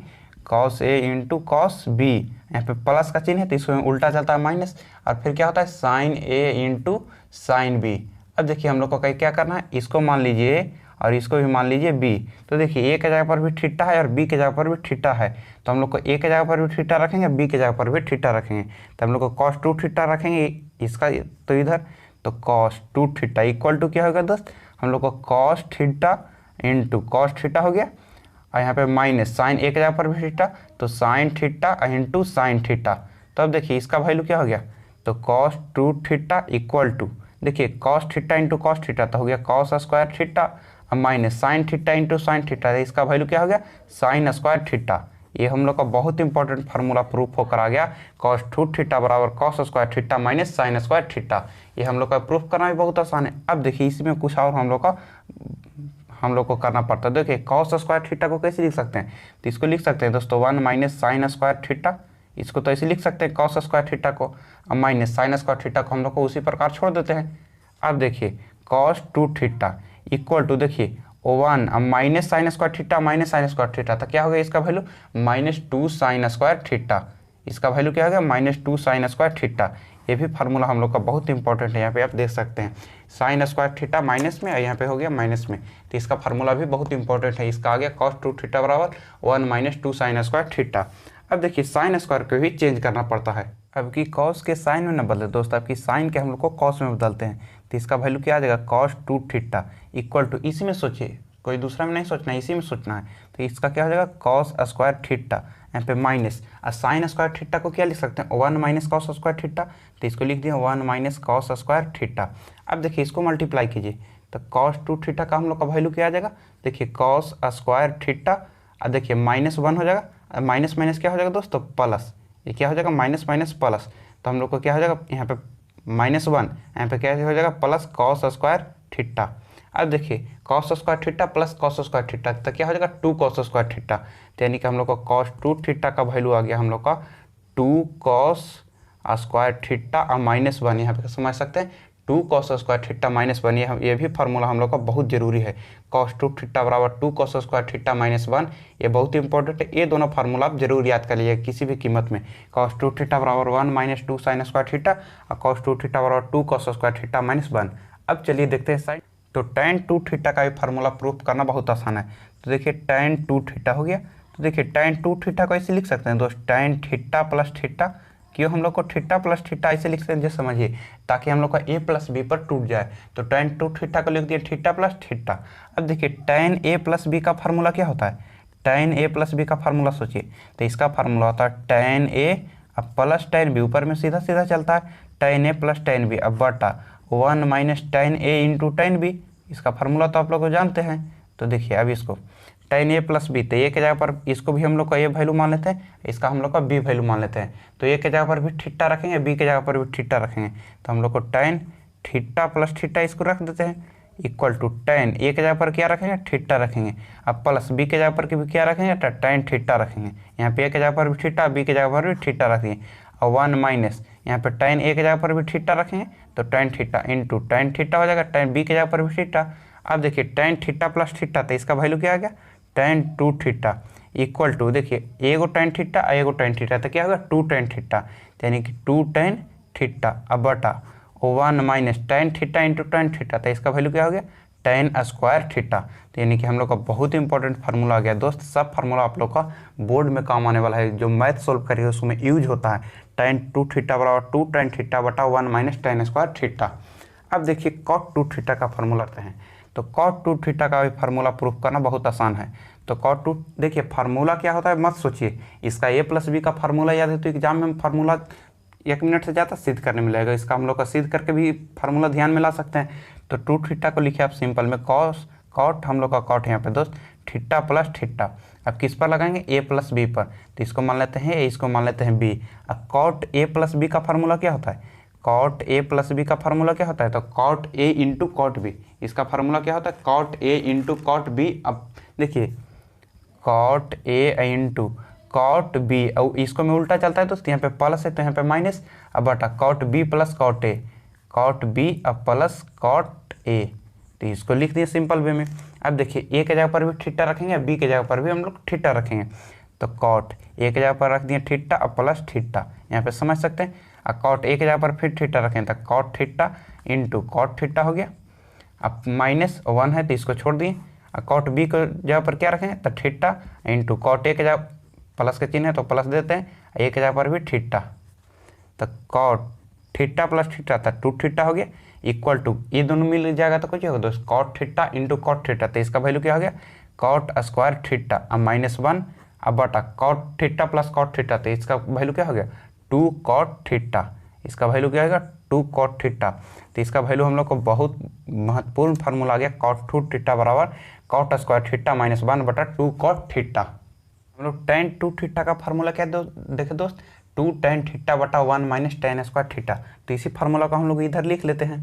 Speaker 1: cos A into cos B. यहाँ पे प्लस का चिन्ह है तो इसमें उल्टा चलता है माइनस, और फिर क्या होता है sine A into sine B. अब देखिए हम लोग को क्या करना है, इसको मान लीजिए और इसको भी मान लीजिए बी। तो देखिए ए के जगह पर भी थीटा है और बी के जगह पर भी थीटा है, तो हम लोग को ए के जगह पर भी थीटा रखेंगे, बी के जगह पर भी थीटा रखेंगे। तो हम लोग को कॉस 2 थीटा रखेंगे इसका, तो इधर तो कॉस 2 थीटा इक्वल टू क्या होगा दोस्त, हम लोग को cos theta into cos theta हो गया, और यहाँ पे माइनस साइन ए के जगह पर भी थीटा, तो sign theta into sine theta. तो अब देखिए इसका वैल्यू क्या हो गया, तो कॉस 2 थीटा इक्वल टू, देखिए cos theta into cos theta तो हो गया कॉस स्क्वायर थीटा, अब minus sign theta into sine theta, इसका वैल्यू क्या हो गया साइन स्क्वायर थीटा। ये हम लोग का बहुत इंपॉर्टेंट फार्मूला प्रूफ होकर आ गया, कॉस 2 थीटा बराबर cos square theta minus sine square theta. ये हम लोग का प्रूफ करना भी बहुत आसान है। अब देखिए इसमें कुछ और हम लोग को करना पड़ता है। देखिए कॉस स्क्वायर थीटा को कैसे लिख सकते हैं, तो इसको लिख सकते हैं दोस्तों 1 माइनस साइन स्क्वायर थीटा, इसको तो ऐसे लिख सकते हैं कॉस स्क्वायर थीटा को, अब माइनस साइन स्क्वायर थीटा को हम लोग को उसी प्रकार छोड़ देते हैं। अब देखिए कॉस 2 थीटा इक्वल टू, देखिए 1 अब minus sine square theta minus sine square theta, तो क्या हो गया इसका वैल्यू -2 साइन स्क्वायर थीटा, इसका वैल्यू क्या हो गया -2 साइन स्क्वायर थीटा। ये भी फार्मूला हम लोग का बहुत इंपॉर्टेंट है, यहाँ पे आप देख सकते हैं साइन स्क्वायर थीटा माइनस में और यहाँ पे हो गया माइनस में, तो इसका फार्मूला भी बहुत इंपॉर्टेंट है। इसका आ गया कॉस 2 थीटा बराबर 1 -2 साइन स्क्वायर थीटा। अब देखिए साइन स्क्वायर को भी चेंज करना पड़ता है, अब की कॉस के साइन में न बदले दोस्त, आपकी साइन के हम लोग को कॉस में बदलते हैं, तो इसका वैल्यू क्या आ जाएगा कॉस 2 थीटा इक्वल टू, इसी में सोचिए कोई दूसरा में नहीं सोचना है, इसी में सोचना है। तो इसका क्या हो जाएगा कॉस स्क्वायर थीटा, यहाँ पे माइनस, और साइन स्क्वायर थीटा को क्या लिख सकते हैं 1 माइनस कॉस स्क्वायर थीटा, तो इसको लिख दिया 1 माइनस कॉस स्क्वायर थीटा। अब देखिए इसको मल्टीप्लाई कीजिए तो कॉस 2 थीटा का हम लोग का वैल्यू क्या आ जाएगा, देखिए कॉस स्क्वायर थीटा, और देखिए -1 हो जाएगा, माइनस माइनस क्या हो जाएगा दोस्तों प्लस, ये क्या हो जाएगा माइनस माइनस प्लस, तो हम लोग को क्या हो जाएगा यहाँ पे -1, यहाँ पे क्या हो जाएगा प्लस कॉस स्क्वायर थीटा। अब देखिए cos square theta plus cos square theta, तो क्या हो जाएगा 2 कॉस स्क्वायर थीटा, तो यानी कि हम लोग का कॉस 2 थीटा का वैल्यू आ गया हम लोग का 2 कॉस स्क्वायर थीटा और -1, यहाँ पे समझ सकते हैं 2 कॉस स्क्वायर थीटा -1, ये भी फार्मूला हम लोग का बहुत जरूरी है, कॉस 2 थीटा बराबर 2 कॉस स्क्वायर थीटा -1, ये बहुत इंपॉर्टेंट है। ये दोनों फार्मूला आप जरूर याद कर लीजिए किसी भी कीमत में, कॉस 2 थीटा बराबर 1 -2 साइन स्क्वायर थीटा और कॉस 2 थीटा बराबर 2 कॉस स्क्वायर थीटा -1। अब चलिए देखते हैं साइन, तो tan 2 थीटा का भी फार्मूला प्रूफ करना बहुत आसान है। तो देखिए tan 2 थीटा हो गया, तो देखिए tan 2 थीटा को ऐसे लिख सकते हैं दोस्त tan थीटा प्लस थीटा, क्यों हम लोग को थीटा प्लस थीटा ऐसे लिख सकते हैं जैसे समझिए, ताकि हम लोग का a प्लस बी पर टूट जाए, तो tan 2 थीटा को लिख दिया थीटा प्लस थीटा। अब देखिए tan a प्लस बी का फार्मूला क्या होता है, tan a प्लस बी का फार्मूला सोचिए, तो इसका फार्मूला होता है tan a अब प्लस tan b, ऊपर में सीधा सीधा चलता है tan a plus tan b अब बटा 1 minus tan a into tan b, इसका फार्मूला तो आप लोग को जानते हैं। तो देखिए अब इसको tan a प्लस बी, तो a के जगह पर इसको भी हम लोग का a वैल्यू मान लेते हैं, इसका हम लोग का b वैल्यू मान लेते हैं, तो a के जगह पर भी थीटा रखेंगे, b के जगह पर भी थीटा रखेंगे, तो हम लोग को tan थीटा प्लस थीटा इसको रख देते हैं, इक्वल टू टेन ए के जगह पर क्या रखेंगे थीटा रखेंगे, अब प्लस बी के जगह पर भी क्या रखेंगे तो टेन थीटा रखेंगे, यहाँ पे ए के जगह पर भी थीटा बी के जगह पर भी थीटा रखेंगे, और 1 माइनस यहाँ पे टेन ए के जगह पर भी थीटा रखेंगे तो tan theta into tan theta हो जाएगा, टेन बी के जगह पर भी थीटा। अब देखिए टेन थीटा प्लस थीटा तो इसका वैल्यू क्या आ गया tan two theta equal to देखिए एगो टेन थीटा एगो टेन थीटा तो क्या होगा टू टेन थीटा, यानी कि टू टेन थीटा अब बटा 1 minus tan theta into ten theta तो इसका वैल्यू क्या हो गया टेन स्क्वायर थीटा। तो यानी कि हम लोग का बहुत इंपॉर्टेंट फार्मूला आ गया दोस्त, सब फार्मूला आप लोग का बोर्ड में काम आने वाला है, जो मैथ सोल्व करिए उसमें यूज होता है। टेन टू थीटा बराबर टू टेन थीटा बटा 1 माइनस टेन स्क्वायर थीटा। अब देखिए कॉट टू थीटा का फार्मूला लेते हैं, तो कॉट टू थीटा का भी फार्मूला प्रूफ करना बहुत आसान है। तो कॉट टू देखिए फार्मूला क्या होता है मत सोचिए, इसका ए प्लस बी का फार्मूला याद है तो एग्जाम में हम फार्मूला 1 मिनट से ज़्यादा सिद्ध करने में लगेगा, इसका हम लोग का सिद्ध करके भी फार्मूला ध्यान में ला सकते हैं। तो टू थीटा को लिखिए आप सिंपल में कॉस कॉट, हम लोग का कॉट यहाँ पे दोस्त थीटा प्लस थीटा, अब किस पर लगाएंगे ए प्लस बी पर, तो इसको मान लेते हैं ए, इसको मान लेते हैं बी। अब कॉट ए प्लस बी का फार्मूला क्या होता है, कॉट ए प्लस बी का फार्मूला क्या होता है तो cot A into cot B, इसका फार्मूला क्या होता है cot A into cot B. अब देखिए cot A into cot B, और इसको में उल्टा चलता है दोस्त, यहाँ पे प्लस है तो यहाँ पे माइनस, अब बटा cot B plus cot A, cot B अब प्लस कॉट ए, तो इसको लिख दिए सिंपल वे में। अब देखिए ए के जगह पर भी थीटा रखेंगे, बी के जगह पर भी हम लोग थीटा रखेंगे, तो कॉट ए के जगह पर रख दिए थीटा अब प्लस थीटा, यहाँ पे समझ सकते हैं। और कॉट ए के जगह पर फिर थीटा रखें तो cot theta into cot theta हो गया, अब माइनस 1 है तो इसको छोड़ दिए, और कॉट बी को जगह पर क्या रखें तो थीटा इंटू कॉट ए के जगह प्लस के चिन्ह है तो प्लस देते हैं, ए के जगह पर भी थीटा, तो कॉट थीटा प्लस थीटा था टू थीटा हो गया इक्वल टू ये दोनों मिल जाएगा तो क्या होगा दोस्त cot theta into cot theta, तो इसका वैल्यू क्या हो गया कॉट स्क्वायर थीटा, अब माइनस 1 अब बटा cot theta plus cot theta, तो इसका वैल्यू क्या हो गया टू कॉट थीटा, इसका वैल्यू क्या होगा टू कॉट थीटा। तो इसका वैल्यू हम लोग को बहुत महत्वपूर्ण फार्मूला आ गया कॉट टू थीटा बराबर कॉट स्क्वायर थीटा माइनस 1 बटा टू कॉट थीटा। हम लोग टेन टू थीटा का फार्मूला क्या देखे दोस्त टू टेन थीटा बटा 1 माइनस टेन स्क्वायर थीटा, तो इसी फार्मूला को हम लोग इधर लिख लेते हैं।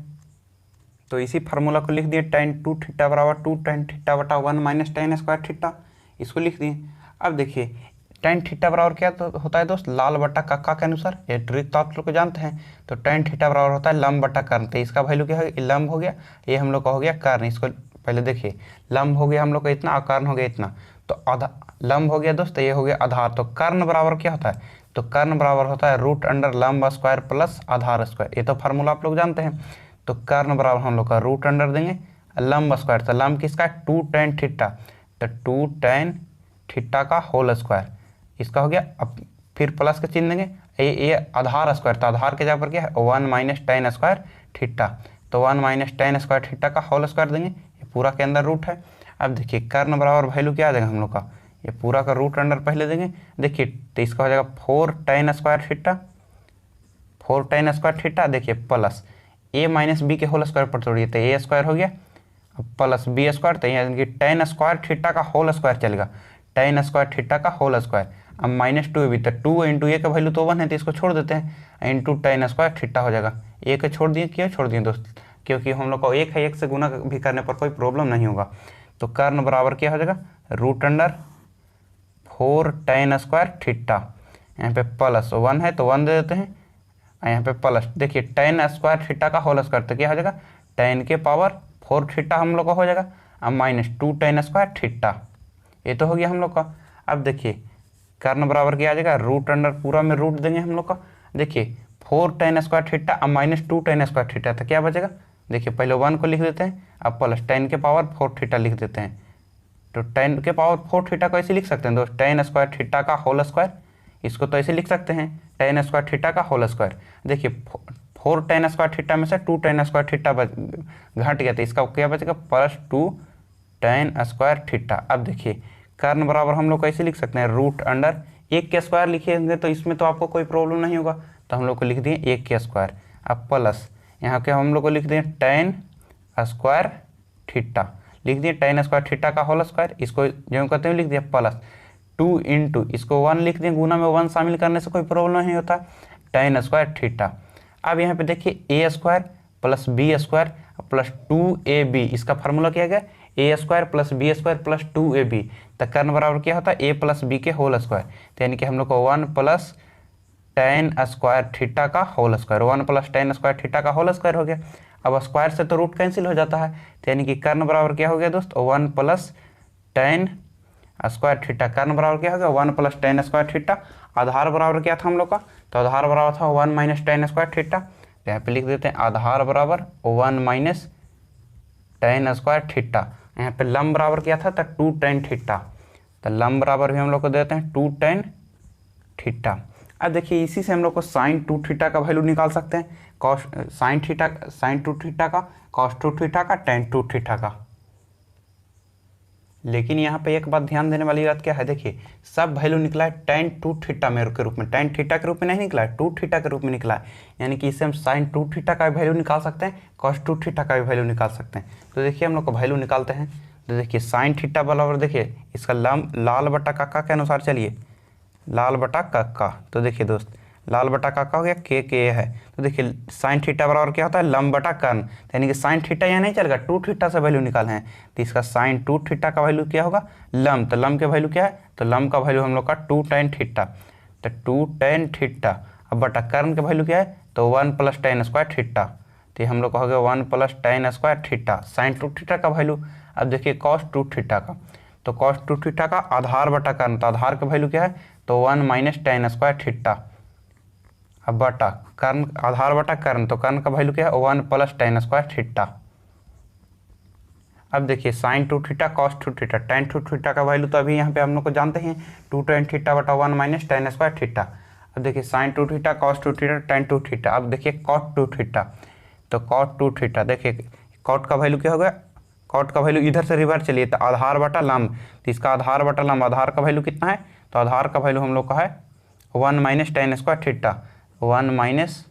Speaker 1: तो इसी फार्मूला को लिख दिए टेन टू थीटा बराबर टू टेन थीटा बटा 1 माइनस टेन स्क्वायर थीटा, इसको लिख दिए। अब देखिए टेन थीटा बराबर क्या तो होता है दोस्त लाल बटा कक्का के अनुसार, ये ट्रिक तो आप लोग को जानते हैं। तो टेन थीटा बराबर होता है लंब बटा कर्ण, तो इसका वैल्यू क्या है लंब हो गया, ये हम लोग का हो गया कर्ण। इसको पहले देखिए लंब हो गया हम लोग का इतना और कर्ण हो गया इतना, तो आधा लंब हो गया दोस्त, ये हो गया आधार। तो कर्ण बराबर क्या होता है तो कर्ण बराबर होता है रूट अंडर लंब स्क्वायर प्लस आधार स्क्वायर, ये तो फार्मूला आप लोग जानते हैं। तो कर्ण बराबर हम लोग का रूट अंडर देंगे लंब स्क्वायर, तो लंब किसका है टू टेन थीटा, तो टू टेन थीटा का होल स्क्वायर, इसका हो गया। अब फिर प्लस का चिन्ह देंगे, ये आधार स्क्वायर, तो आधार के जगह पर क्या है 1 माइनस टेन स्क्वायर थीटा, तो 1 माइनस टेन स्क्वायर थीटा का होल स्क्वायर देंगे, ये पूरा के अंदर रूट है। अब देखिए कर्ण बराबर वैल्यू क्या आ जाएगा हम लोग का, ये पूरा का रूट अंडर पहले देंगे, देखिए तो इसका हो जाएगा 4 tan square theta, 4 tan square theta, देखिए प्लस ए माइनस बी के होल स्क्वायर पर तोड़िए तो ए स्क्वायर हो गया, अब प्लस बी स्क्वायर, तो यानी टेन स्क्वायर थीटा का होल स्क्वायर चलेगा, टेन स्क्वायर थीटा का होल स्क्वायर। अब माइनस टू भी, तो टू इंटू ए का वैल्यू तो 1 है तो इसको छोड़ देते हैं, इंटू टेन स्क्वायर थीटा हो जाएगा। ए को छोड़ दिए, क्यों छोड़ दिए दोस्त, क्योंकि हम लोग को एक है एक से गुना भी करने पर कोई प्रॉब्लम नहीं होगा। तो कर्ण बराबर क्या हो जाएगा root under 4 tan square theta, यहाँ पे प्लस 1 है तो 1 दे देते हैं, यहाँ पे प्लस देखिए टेन स्क्वायर थीटा का होल स्क्वायर, तो क्या हो जाएगा टेन के पावर 4 थीटा हम लोग का हो जाएगा, अब minus to ten square theta, ये तो हो गया हम लोग का। अब देखिए कर्ण बराबर क्या आ जाएगा रूट अंडर पूरा में रूट देंगे हम लोग का, देखिए 4 टेन स्क्वायर थीटा अब minus to ten square theta, तो क्या बचेगा देखिए पहले 1 को लिख देते हैं, अब प्लस टेन के पावर 4 थीटा लिख देते हैं। तो टेन के पावर 4 थीटा को ऐसे लिख सकते हैं दोस्त टेन स्क्वायर थीटा का होल स्क्वायर, इसको तो ऐसे लिख सकते हैं टेन स्क्वायर थीटा का होल स्क्वायर। देखिए 4 टेन स्क्वायर थीटा में से 2 टेन स्क्वायर थीटा घट गया, तो इसका क्या बचेगा प्लस 2 टेन स्क्वायर थीटा। अब देखिए कर्ण बराबर हम लोग कैसे लिख सकते हैं रूट अंडर एक के स्क्वायर लिखेंगे तो इसमें तो आपको कोई प्रॉब्लम नहीं होगा, तो हम लोग को लिख दिए एक के स्क्वायर, अब प्लस यहाँ के हम लोग को लिख दिए टेन स्क्वायर थीटा, लिख दिए टेन स्क्वायर थीटा का होल स्क्वायर, इसको जो कहते हैं लिख दिया प्लस 2 इंटू इसको 1 लिख दिए, गुना में 1 शामिल करने से कोई प्रॉब्लम नहीं होता, टेन स्क्वायर थीटा। अब यहाँ पे देखिए A square plus B square plus 2ab, इसका फार्मूला क्या गया A square plus B square plus 2ab। तो कर्ण बराबर क्या होता है ए प्लस बी के होल स्क्वायर। तो यानी कि हम लोग को 1 प्लस टेन स्क्वायर थीटा का whole square, 1 plus tan square theta का होल स्क्वायर हो गया। अब स्क्वायर से तो रूट कैंसिल हो जाता है, तो यानी कि कर्ण बराबर क्या हो गया दोस्त 1 प्लस टेन स्क्वायर थीटा। कर्ण बराबर क्या हो गया 1 प्लस टेन स्क्वायर थीटा। आधार बराबर क्या था हम लोग का, तो आधार बराबर था 1 माइनस टेन स्क्वायर थीटा। तो यहाँ पे लिख देते हैं आधार बराबर 1 माइनस टेन स्क्वायर थीटा। यहाँ पे लंब बराबर क्या था, तो 2 टेन थीटा। तो लंब बराबर भी हम लोग को देते हैं 2 टेन थीटा। अब देखिए इसी से हम लोग को साइन 2 थीटा का वैल्यू निकाल सकते हैं, कॉस साइन 2 थीटा का, कॉस 2 थीटा का, टेन 2 थीटा का। लेकिन यहाँ पे एक बात ध्यान देने वाली बात क्या है, देखिए सब वैल्यू निकला है टेन 2 थीटा में के रूप में, टेन थीटा के रूप में नहीं निकला है, 2 थीटा के रूप में निकला है। यानी कि इससे हम साइन 2 थीटा का भी वैल्यू निकाल सकते हैं, कॉस 2 थीटा का भी वैल्यू निकाल सकते हैं। तो देखिए हम लोग को वैल्यू निकालते हैं। तो देखिए साइन थीटा बराबर देखिए इसका लाल बटा काका के अनुसार चलिए, लाल बटा काका। तो देखिए दोस्त लाल बटा काका हो गया के है। तो देखिए साइन थीटा बराबर क्या होता है लंब बटा कर्ण, यानी कि साइन थीटा यहाँ नहीं चलेगा, 2 थीटा से वैल्यू निकाले हैं। तो इसका साइन 2 थीटा का वैल्यू क्या होगा लंब, तो लंब के वैल्यू क्या है, तो लंब का वैल्यू हम लोग का 2 टेन थीटा। तो 2 टेन थीटा। अब बटा कर्ण के वैल्यू क्या है, तो 1 प्लस टेन स्क्वायर थीटा। तो हम लोग का हो गया 1 plus tan square theta sine 2 theta का वैल्यू। अब देखिए कॉस 2 थीटा का, तो कॉस 2 थीटा का आधार बटा कर्ण, तो आधार का वैल्यू क्या है, तो 1 माइनस टेन स्क्वायर थीटा। अब बटा कर्ण, आधार बटा कर्ण, तो कर्ण का वैल्यू क्या है 1 प्लस टेन स्क्वायर थीटा। अब देखिए sine 2 theta cos 2 theta, tan 2 theta का वैल्यू तो अभी यहाँ पे हम लोग को जानते हैं 2 टेन थीटा बटा 1 माइनस टेन स्क्वायर थीटा। अब देखिए sine 2 theta cos 2 theta tan 2 theta. अब देखिए कॉट 2 थीटा, तो कॉट 2 थीटा, देखिए कॉट का वैल्यू क्या होगा, कॉट का वैल्यू इधर से रिवर्स चलिए, तो आधार बटा लंब, तो इसका आधार बटा लंब, आधार का वैल्यू कितना है, तो आधार का वैल्यू हम लोग का है 1 minus ten square theta, 1 minus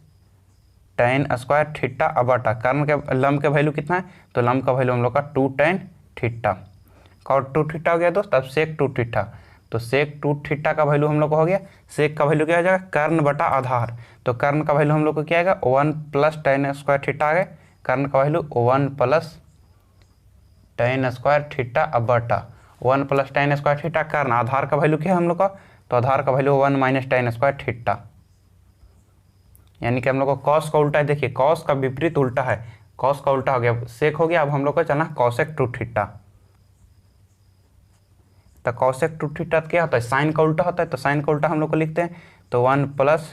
Speaker 1: ten square theta. अब बटा कर्ण के लंब का वैल्यू कितना है, तो लंब का वैल्यू हम लोग का 2 टेन थीटा। कॉट 2 थीटा हो गया दोस्त। अब सेक 2 थीटा, तो सेक 2 थीटा का वैल्यू हम लोग को हो गया, सेक का वैल्यू क्या हो जाएगा कर्ण बटा आधार, तो कर्ण का वैल्यू हम लोग को क्या आएगा 1 प्लस टेन स्क्वायर थीटा आ गया, कर्ण का value 1 plus tan square theta. अब बटा 1 प्लस टेन स्क्वायर थीटा कर्ण, आधार का वैल्यू क्या है हम लोग का, तो आधार का value 1 minus ten square theta. यानी कि हम लोग को कॉस का उल्टा है, देखिए कॉस का विपरीत उल्टा है, कॉस का उल्टा हो गया सेक हो गया। अब हम लोग को चलना कॉसेक 2 थीटा। तो कॉसेक 2 थीटा क्या होता है, साइन का उल्टा होता है, तो साइन का उल्टा हम लोग को लिखते हैं, तो 1 प्लस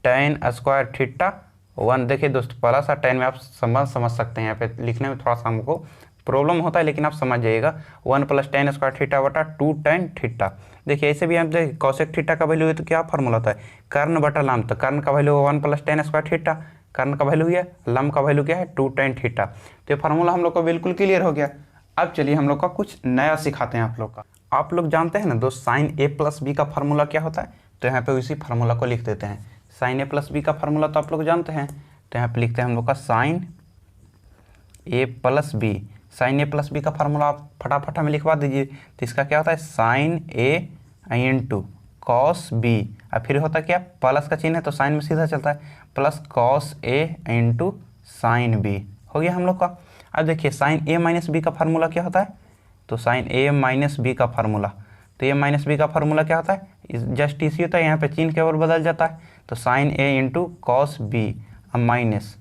Speaker 1: टेन स्क्वायर थीटा। 1 देखिए दोस्त प्लस और टेन में आप समझ सकते हैं, यहाँ पे लिखने में थोड़ा सा हमको प्रॉब्लम होता है, लेकिन आप समझ जाइएगा। 1 प्लस टेन स्क्वायर थीटा बटा 2 टेन थीटा। देखिए ऐसे भी हम देखिए कॉसेक थीटा का वैल्यू है, तो क्या फार्मूला होता है कर्ण बटा लंब, तो कर्ण का value 1 plus tan square theta, कर्ण का वैल्यू है, लंब का वैल्यू क्या है 2 टेन थीटा। तो ये फार्मूला हम लोग को बिल्कुल क्लियर हो गया। अब चलिए हम लोग का कुछ नया सिखाते हैं आप लोग का। आप लोग जानते हैं ना दोस्त साइन ए प्लस बी का फार्मूला क्या होता है, तो यहाँ पे उसी फार्मूला को लिख देते हैं। साइन ए प्लस बी का फार्मूला तो आप लोग जानते हैं, तो यहाँ पे लिखते हैं हम लोग का sign A plus B. Sign A plus B का फार्मूला आप फटाफट हमें लिखवा दीजिए। तो इसका क्या होता है sine A into cos B, और फिर होता है क्या प्लस का चिन्ह है, तो साइन में सीधा चलता है, plus cos A into sine B. हो गया हम लोग का। अब देखिए साइन ए माइनस बी का फार्मूला क्या होता है, तो साइन ए माइनस बी का फार्मूला, तो ए माइनस बी का फार्मूला क्या होता है जस्ट इसी होता है, यहाँ पे चिन्ह केवल बदल जाता है। तो sine A into cos B minus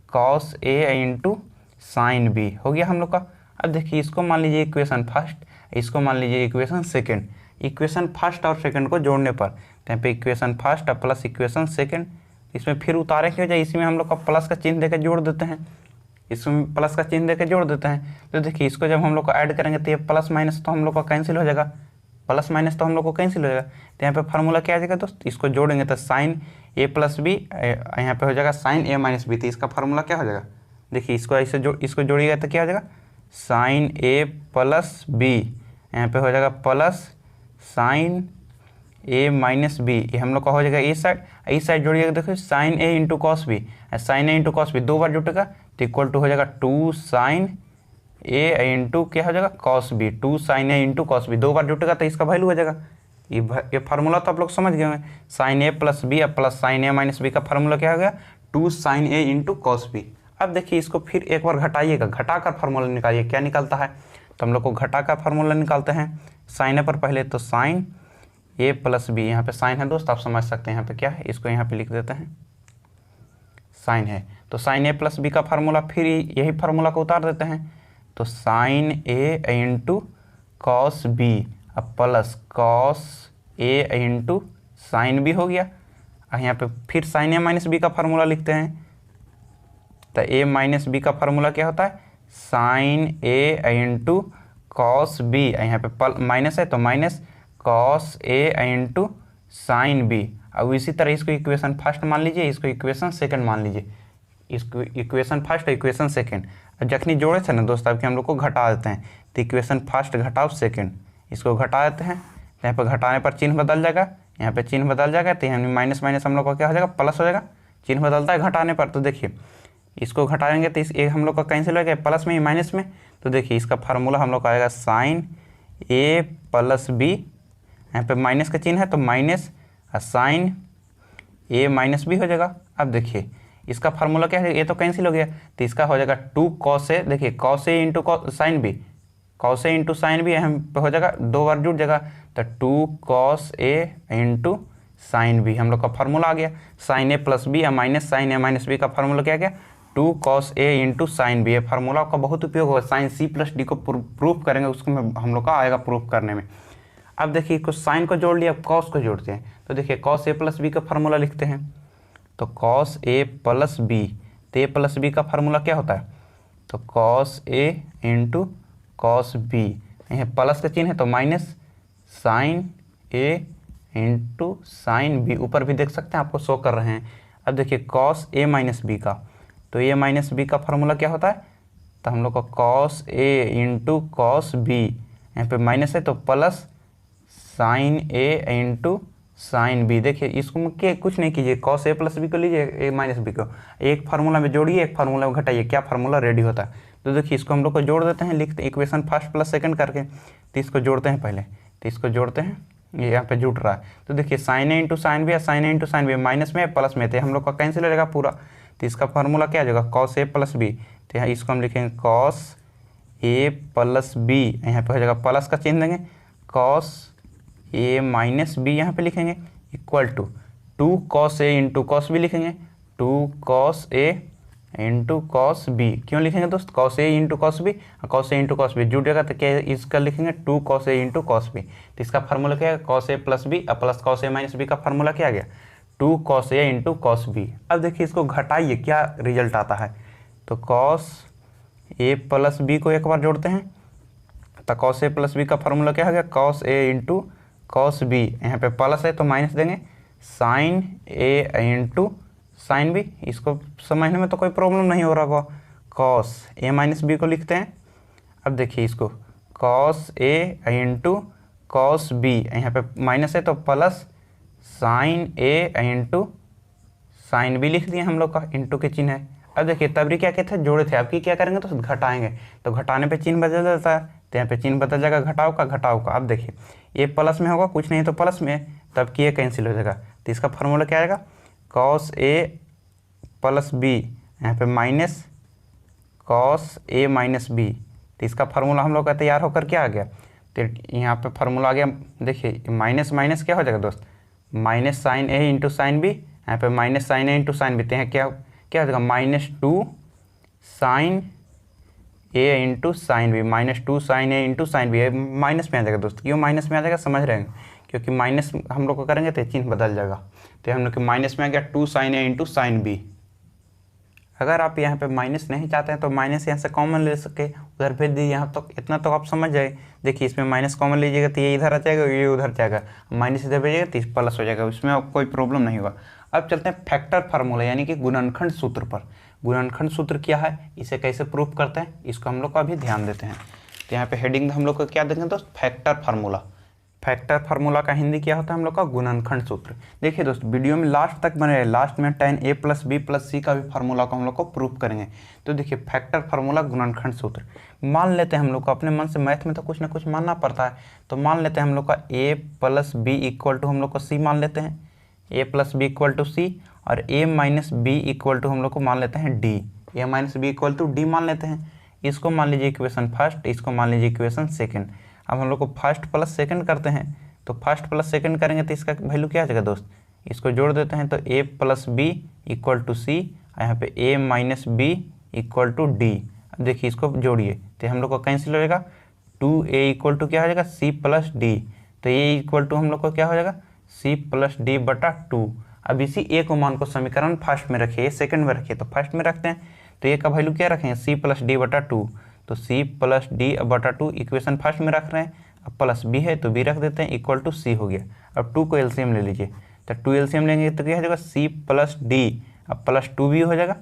Speaker 1: cos A into sine B हो गया हम लोग का। अब देखिए इसको मान लीजिए इक्वेशन फर्स्ट, इसको मान लीजिए इक्वेशन सेकंड। इक्वेशन फर्स्ट और सेकंड को जोड़ने पर यहाँ पे इक्वेशन फर्स्ट और प्लस इक्वेशन सेकंड, इसमें फिर उतारे की वजह इसमें हम लोग का प्लस का चिन्ह देकर जोड़ देते हैं, इसमें प्लस का चिन्ह देकर जोड़ देते हैं। तो देखिए इसको जब हम लोग को ऐड करेंगे तो ये प्लस माइनस तो हम लोग का कैंसिल हो जाएगा, प्लस माइनस तो हम लोग को कैंसिल हो जाएगा। तो यहाँ पे फार्मूला क्या आ जाएगा दोस्त, इसको जोड़ेंगे तो साइन ए प्लस बी, यहाँ पे हो जाएगा साइन ए माइनस बी। तो इसका फार्मूला क्या हो जाएगा, देखिए इसको ऐसे इसको जोड़िएगा तो क्या हो जाएगा साइन ए प्लस बी, यहाँ पे हो जाएगा प्लस साइन ए माइनस बी, ये हम लोग का हो जाएगा इस साइड जोड़िएगा, देखो sign A into cos B, sign A into cos B 2 बार जुटेगा तो इक्वल टू हो जाएगा 2 साइन ए इंटू क्या हो जाएगा cos B, 2 sign A into cos B 2 बार जुटेगा तो इसका वैल्यू हो जाएगा। ये फार्मूला तो आप लोग समझ गए हैं, sine A plus B plus sine A minus B का फार्मूला क्या हो गया 2 sign A into cos B. अब देखिए इसको फिर एक बार घटाइएगा, घटाकर फार्मूला निकालिए, क्या निकलता है, तो हम लोग को घटाकर फार्मूला निकालते हैं। साइन ए पर पहले तो साइन ए प्लस बी, यहाँ पे साइन है दोस्त, आप समझ सकते हैं यहाँ पे क्या है, इसको यहाँ पे लिख देते हैं साइन है, तो साइन ए प्लस बी का फार्मूला, फिर यही फार्मूला को उतार देते हैं, तो sine A into cos B अब plus cos A into sine B हो गया। यहाँ पे फिर साइन ए माइनस बी का फार्मूला लिखते हैं, तो ए माइनस बी का फार्मूला क्या होता है, sine A into cos B, यहाँ पे माइनस है तो minus cos A into sine B. अब इसी तरह इसको इक्वेशन फर्स्ट मान लीजिए, इसको इक्वेशन सेकंड मान लीजिए, इसको इक्वेशन फर्स्ट और इक्वेशन सेकंड। अब जखनी जोड़े थे ना दोस्त आपके हम लोग को घटा देते हैं, तो इक्वेशन फर्स्ट घटाओ सेकंड, इसको घटा देते हैं, यहाँ पर घटाने पर चिन्ह बदल जाएगा, यहाँ पे चिन्ह बदल जाएगा, तो यहाँ माइनस माइनस हम लोग का क्या हो जाएगा, प्लस हो जाएगा, चिन्ह बदलता है घटाने पर। तो देखिए इसको घटाएंगे तो इस एक हम लोग का कैंसिल हो गया, प्लस में माइनस में, तो देखिए इसका फार्मूला हम लोग का आएगा साइन ए प्लस बी, यहाँ पे माइनस का चिन्ह है तो माइनस साइन ए माइनस बी हो जाएगा। अब देखिए इसका फार्मूला क्या है, ये तो कैंसिल हो गया, तो इसका हो जाएगा 2 कॉस ए, देखिए cos A into sine B, cos A into sine B यहाँ पे हो जाएगा, 2 बार जुड़ जाएगा, तो 2 cos A into sine B हम लोग का फार्मूला आ गया। साइन ए प्लस बी या माइनस साइन ए माइनस बी का फार्मूला क्या गया, 2 cos A into sine B. ये फार्मूला का बहुत उपयोग होगा, साइन सी प्लस डी को प्रूफ करेंगे, उसको हम लोग का आएगा प्रूफ करने में। अब देखिए कुछ साइन को जोड़ लिया, अब कॉस को जोड़ते हैं, तो देखिए कॉस ए प्लस बी का फार्मूला लिखते हैं, तो कॉस ए प्लस बी, तो ए प्लस बी का फार्मूला क्या होता है, तो cos A into cos B, यहाँ प्लस का चिन्ह है तो minus sine A into sine B, ऊपर भी देख सकते हैं आपको शो कर रहे हैं। अब देखिए कॉस ए माइनस बी का, तो ए माइनस बी का फार्मूला क्या होता है, तो हम लोग का cos A into cos B, यहाँ पे माइनस है तो plus sine A into sine B. देखिए इसको के कुछ नहीं कीजिए, कॉस ए प्लस बी को लीजिए, ए माइनस बी को एक फार्मूला में जोड़िए, एक फार्मूला में घटाइए, क्या फार्मूला रेडी होता है। तो देखिए इसको हम लोग को जोड़ देते हैं, लिखते हैं इक्वेशन फर्स्ट प्लस सेकंड करके, तो इसको जोड़ते हैं पहले, तो इसको जोड़ते हैं, ये यहाँ पे जुट रहा है, तो देखिए sine A into sine B या sign A into sine B, minus में प्लस में, तो हम लोग का कैंसिल हो जाएगा पूरा, तो इसका फार्मूला क्या आ जाएगा, कॉस ए प्लस बी, तो यहाँ इसको हम लिखेंगे कॉस ए प्लस बी, यहाँ पे हो जाएगा प्लस का चिन्ह देंगे, कॉस ए माइनस बी यहाँ पे लिखेंगे, equal to 2 cos A into cos B लिखेंगे, 2 cos A into cos B, क्यों लिखेंगे दोस्त, cos A into cos B, cos A into cos B जुड़ जाएगा, तो क्या इसका लिखेंगे 2 cos A into cos B, तो इसका फार्मूला क्या है, cos A plus B plus cos A minus B का फार्मूला क्या आ गया, 2 cos A into cos B. अब देखिए इसको घटाइए क्या रिजल्ट आता है, तो कॉस ए प्लस बी को एक बार जोड़ते हैं, तो कॉस ए प्लस बी का फार्मूला क्या हो गया, cos A into cos B, यहाँ पे प्लस है तो माइनस देंगे, sign A into sine B, इसको समझने में तो कोई प्रॉब्लम नहीं हो रहा होगा, कॉस ए माइनस बी को लिखते हैं। अब देखिए इसको cos A into cos B, यहाँ पे माइनस है तो plus sine A into sine B लिख दिए हम लोग का, इंटू के चिन्ह है। अब देखिए तभी क्या कहते हैं, जोड़े थे, आपकी क्या करेंगे तो घटाएंगे, तो घटाने पे चिन्ह बदल जाता है, तो यहाँ पे चिन्ह बदल जाएगा घटाओ का। अब देखिए ये प्लस में होगा, कुछ नहीं तो प्लस में, तब कि ये कैंसिल हो जाएगा, तो इसका फार्मूला क्या आएगा, कॉस ए प्लस बी, यहाँ पे minus cos A minus B, तो इसका फार्मूला हम लोग का तैयार होकर क्या आ गया, तो यहाँ पे फार्मूला आ गया, देखिए माइनस माइनस क्या हो जाएगा दोस्त, minus sine A into sine B, यहाँ पे minus sine A into sine B, तो यहाँ क्या हो जाएगा, -2 sign A into sine B, -2 sign A into sine B, minus में आ जाएगा दोस्त, क्यों माइनस में आ जाएगा समझ रहे हैं, क्योंकि माइनस हम लोग को करेंगे तो चिन्ह बदल जाएगा, तो हम लोग के माइनस में आ गया 2 sign A into sine B. अगर आप यहाँ पे माइनस नहीं चाहते हैं तो माइनस यहाँ से कॉमन ले सके, उधर भेज दीजिए, यहाँ तक इतना तो आप समझ जाए। देखिए इसमें माइनस कॉमन लीजिएगा तो ये इधर आ जाएगा, ये उधर जाएगा, माइनस इधर भेजिएगा तो प्लस हो जाएगा, उसमें आप कोई प्रॉब्लम नहीं होगा। अब चलते हैं फैक्टर फार्मूला यानी कि गुणनखंड सूत्र पर। गुणनखंड सूत्र क्या है, इसे कैसे प्रूफ करते हैं, इसको हम लोग का अभी ध्यान देते हैं। तो यहाँ पे हेडिंग हम लोग को क्या देंगे दोस्त, फैक्टर फार्मूला। फैक्टर फार्मूला का हिंदी क्या होता है हम लोग का, गुणनखंड सूत्र। देखिए दोस्त वीडियो में लास्ट तक बने रहे, लास्ट में tan a plus B plus C का भी फार्मूला को हम लोग को प्रूफ करेंगे। तो देखिए फैक्टर फार्मूला गुणनखंड सूत्र मान लेते हैं हम लोग को, अपने मन से मैथ में तो कुछ ना कुछ मानना पड़ता है, तो मान लेते हैं हम लोग का a plus B equal to हम लोग को c मान लेते हैं, a plus B equal to C, और a minus B equal to हम लोग को मान लेते हैं d। A minus B equal to D मान लेते हैं। इसको मान लीजिए इक्वेशन फर्स्ट, इसको मान लीजिए इक्वेशन सेकंड। अब हम लोग को फर्स्ट प्लस सेकंड करते हैं, तो फर्स्ट प्लस सेकंड करेंगे तो इसका वैल्यू क्या आ जाएगा दोस्त, इसको जोड़ देते हैं तो A plus B equal to C, यहाँ पे A minus B equal to D. अब देखिए इसको जोड़िए तो हम लोग को कैंसिल हो जाएगा, 2a इक्वल टू क्या हो जाएगा सी प्लस डी, तो ये इक्वल टू हम लोग को क्या हो जाएगा सी प्लस डी बटा 2। अब इसी ए को मान को समीकरण फर्स्ट में रखिए, सेकंड में रखिए, तो फर्स्ट में रखते हैं तो ए का वैल्यू क्या रखेंगे सी प्लस डी बटा 2, तो सी प्लस डी बटा 2 इक्वेशन फर्स्ट में रख रहे हैं। अब प्लस बी है तो बी रख देते हैं इक्वल टू सी हो गया। अब 2 को एलसीएम ले लीजिए, तो 2 एलसीएम लेंगे तो क्या हो जाएगा सी प्लस डी, अब प्लस 2 भी हो जाएगा,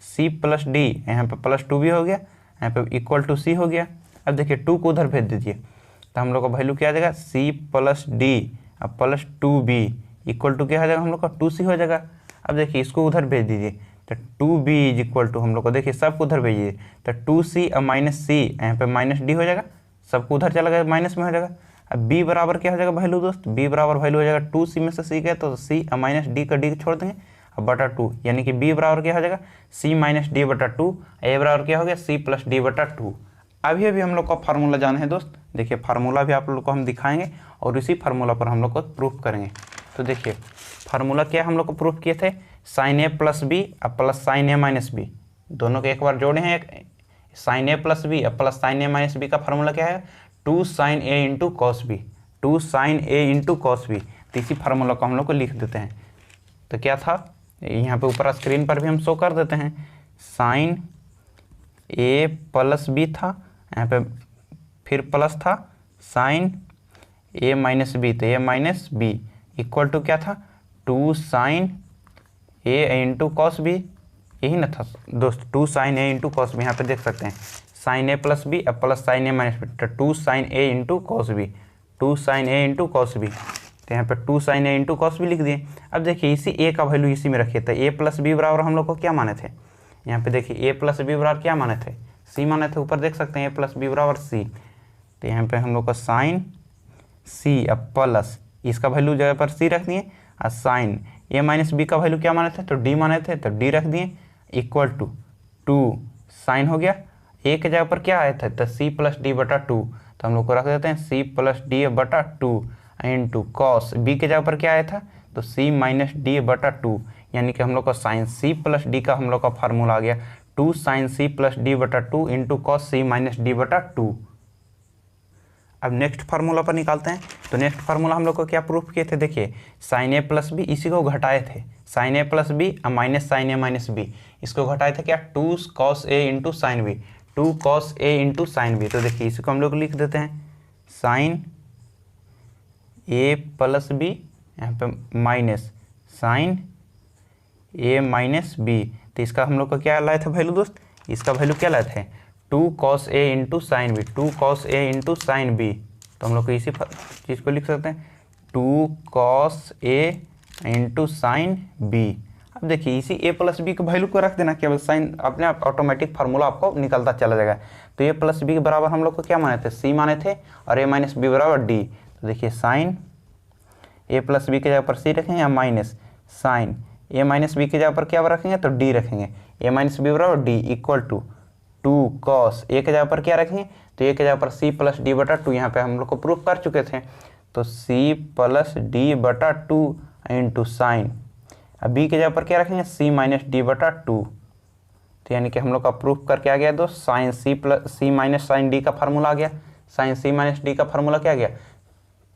Speaker 1: सी प्लस डी यहाँ पे प्लस 2 भी हो गया, यहाँ पे इक्वल टू सी हो गया। अब देखिए 2 को उधर भेज दीजिए तो हम लोग का वैल्यू क्या आ जाएगा सी प्लस डी अब प्लस 2b इक्वल टू क्या हो जाएगा हम लोग का 2c हो जाएगा। अब देखिए इसको उधर भेज दीजिए तो 2b इज इक्वल टू हम लोग को देखिए सबको उधर भेजिए तो 2c और माइनस सी यहाँ पे माइनस डी हो जाएगा, सबको उधर चला गया माइनस में हो जाएगा। अब b बराबर क्या हो जाएगा वैल्यू दोस्त, b बराबर वैल्यू हो जाएगा 2c में से c गया तो c और माइनस डी का डी छोड़ देंगे अब बटा 2, यानी कि b बराबर क्या हो जाएगा c माइनस डी बटा 2, a बराबर क्या हो गया c प्लस डी बटा 2। अभी हम लोग का फार्मूला जाना है दोस्त, देखिए फार्मूला भी आप लोग को हम दिखाएंगे और इसी फार्मूला पर हम लोग को प्रूफ करेंगे। तो देखिए फार्मूला क्या हम लोग को प्रूफ किए थे, साइन ए प्लस बी अब प्लस साइन ए माइनस बी, दोनों के एक बार जोड़े हैं, साइन ए प्लस बी अब प्लस साइन ए माइनस बी का फार्मूला क्या है 2 sign A into cos B, 2 sign A into cos B. तो इसी फार्मूला को हम लोग को लिख देते हैं। तो क्या था यहाँ पे ऊपर स्क्रीन पर भी हम शो कर देते हैं, साइन ए प्लस बी था, यहाँ पे फिर प्लस था साइन ए माइनस बी, तो ए माइनस बी इक्वल टू क्या था 2 sign A into cos B, यही ना था दोस्त 2 sign A into cos B. यहाँ पे देख सकते हैं साइन ए प्लस बी अब प्लस साइन ए माइनस बी, तो 2 sign A into cos B, 2 sign A into cos B, तो यहाँ पे 2 sign A into cos B लिख दिए। अब देखिए इसी ए का वैल्यू इसी में रखिए, तो ए प्लस बी बराबर हम लोग को क्या माने थे, यहाँ पे देखिए ए प्लस बी बराबर क्या माने थे सी माने थे, ऊपर देख सकते हैं ए प्लस बी बराबर सी, तो यहाँ पे हम लोग का साइन सी अब प्लस इसका वैल्यू जगह पर सी रख दिए और साइन ए माइनस बी का वैल्यू क्या माने थे तो डी माने थे, तो डी रख दिए इक्वल टू 2 साइन हो गया, ए के जगह पर क्या आया था तो सी प्लस डी बटा 2, तो हम लोग को रख देते हैं सी प्लस डी बटा 2 इंटू कॉस बी के जगह पर क्या आया था तो सी माइनस डी बटा 2, यानी कि हम लोग का साइन सी प्लस डी का हम लोग का फार्मूला आ गया 2 साइन सी प्लस डी बटा 2 into cos C minus D बटा 2। अब नेक्स्ट फार्मूला पर निकालते हैं। तो नेक्स्ट फार्मूला हम लोग को क्या प्रूफ किए थे, देखिए साइन ए प्लस बी इसी को घटाए थे, साइन ए प्लस बी और माइनस साइन ए माइनस बी, इसको घटाए थे क्या 2 cos A into sine B, 2 cos A into sine B. तो देखिए इसी को हम लोग लिख देते हैं साइन ए प्लस बी यहाँ पे माइनस साइन ए माइनस बी, तो इसका हम लोग को क्या लाए थे वैल्यू दोस्त, इसका वैल्यू क्या लाए थे 2 cos A into sine B, 2 cos A into sine B, तो हम लोग को इसी चीज़ को लिख सकते हैं 2 cos A into sine B. अब देखिए इसी ए प्लस बी के वैल्यू को रख देना, केवल साइन अपने आप ऑटोमेटिक फार्मूला आपको निकलता चला जाएगा। तो ए प्लस बी के बराबर हम लोग को क्या माने थे सी माने थे और ए माइनस बी बराबर डी, तो देखिए साइन ए प्लस बी के जगह पर सी रखेंगे या माइनस साइन ए माइनस बी के जगह पर क्या रखेंगे तो डी रखेंगे, ए माइनस बी बराबर डी इक्वल टू 2 कॉस ए के जगह पर क्या रखेंगे तो ए के जगह पर सी प्लस डी बटा 2, यहाँ पे हम लोग को प्रूफ कर चुके थे, तो सी प्लस डी बटा 2 इंटू साइन, अब बी के जगह पर क्या रखेंगे सी माइनस डी बटा 2, तो यानी कि हम लोग का प्रूफ करके आ गया दोस्त साइन सी प्लस सी माइनस साइन डी का फार्मूला आ गया, साइन सी माइनस डी का फार्मूला क्या आ गया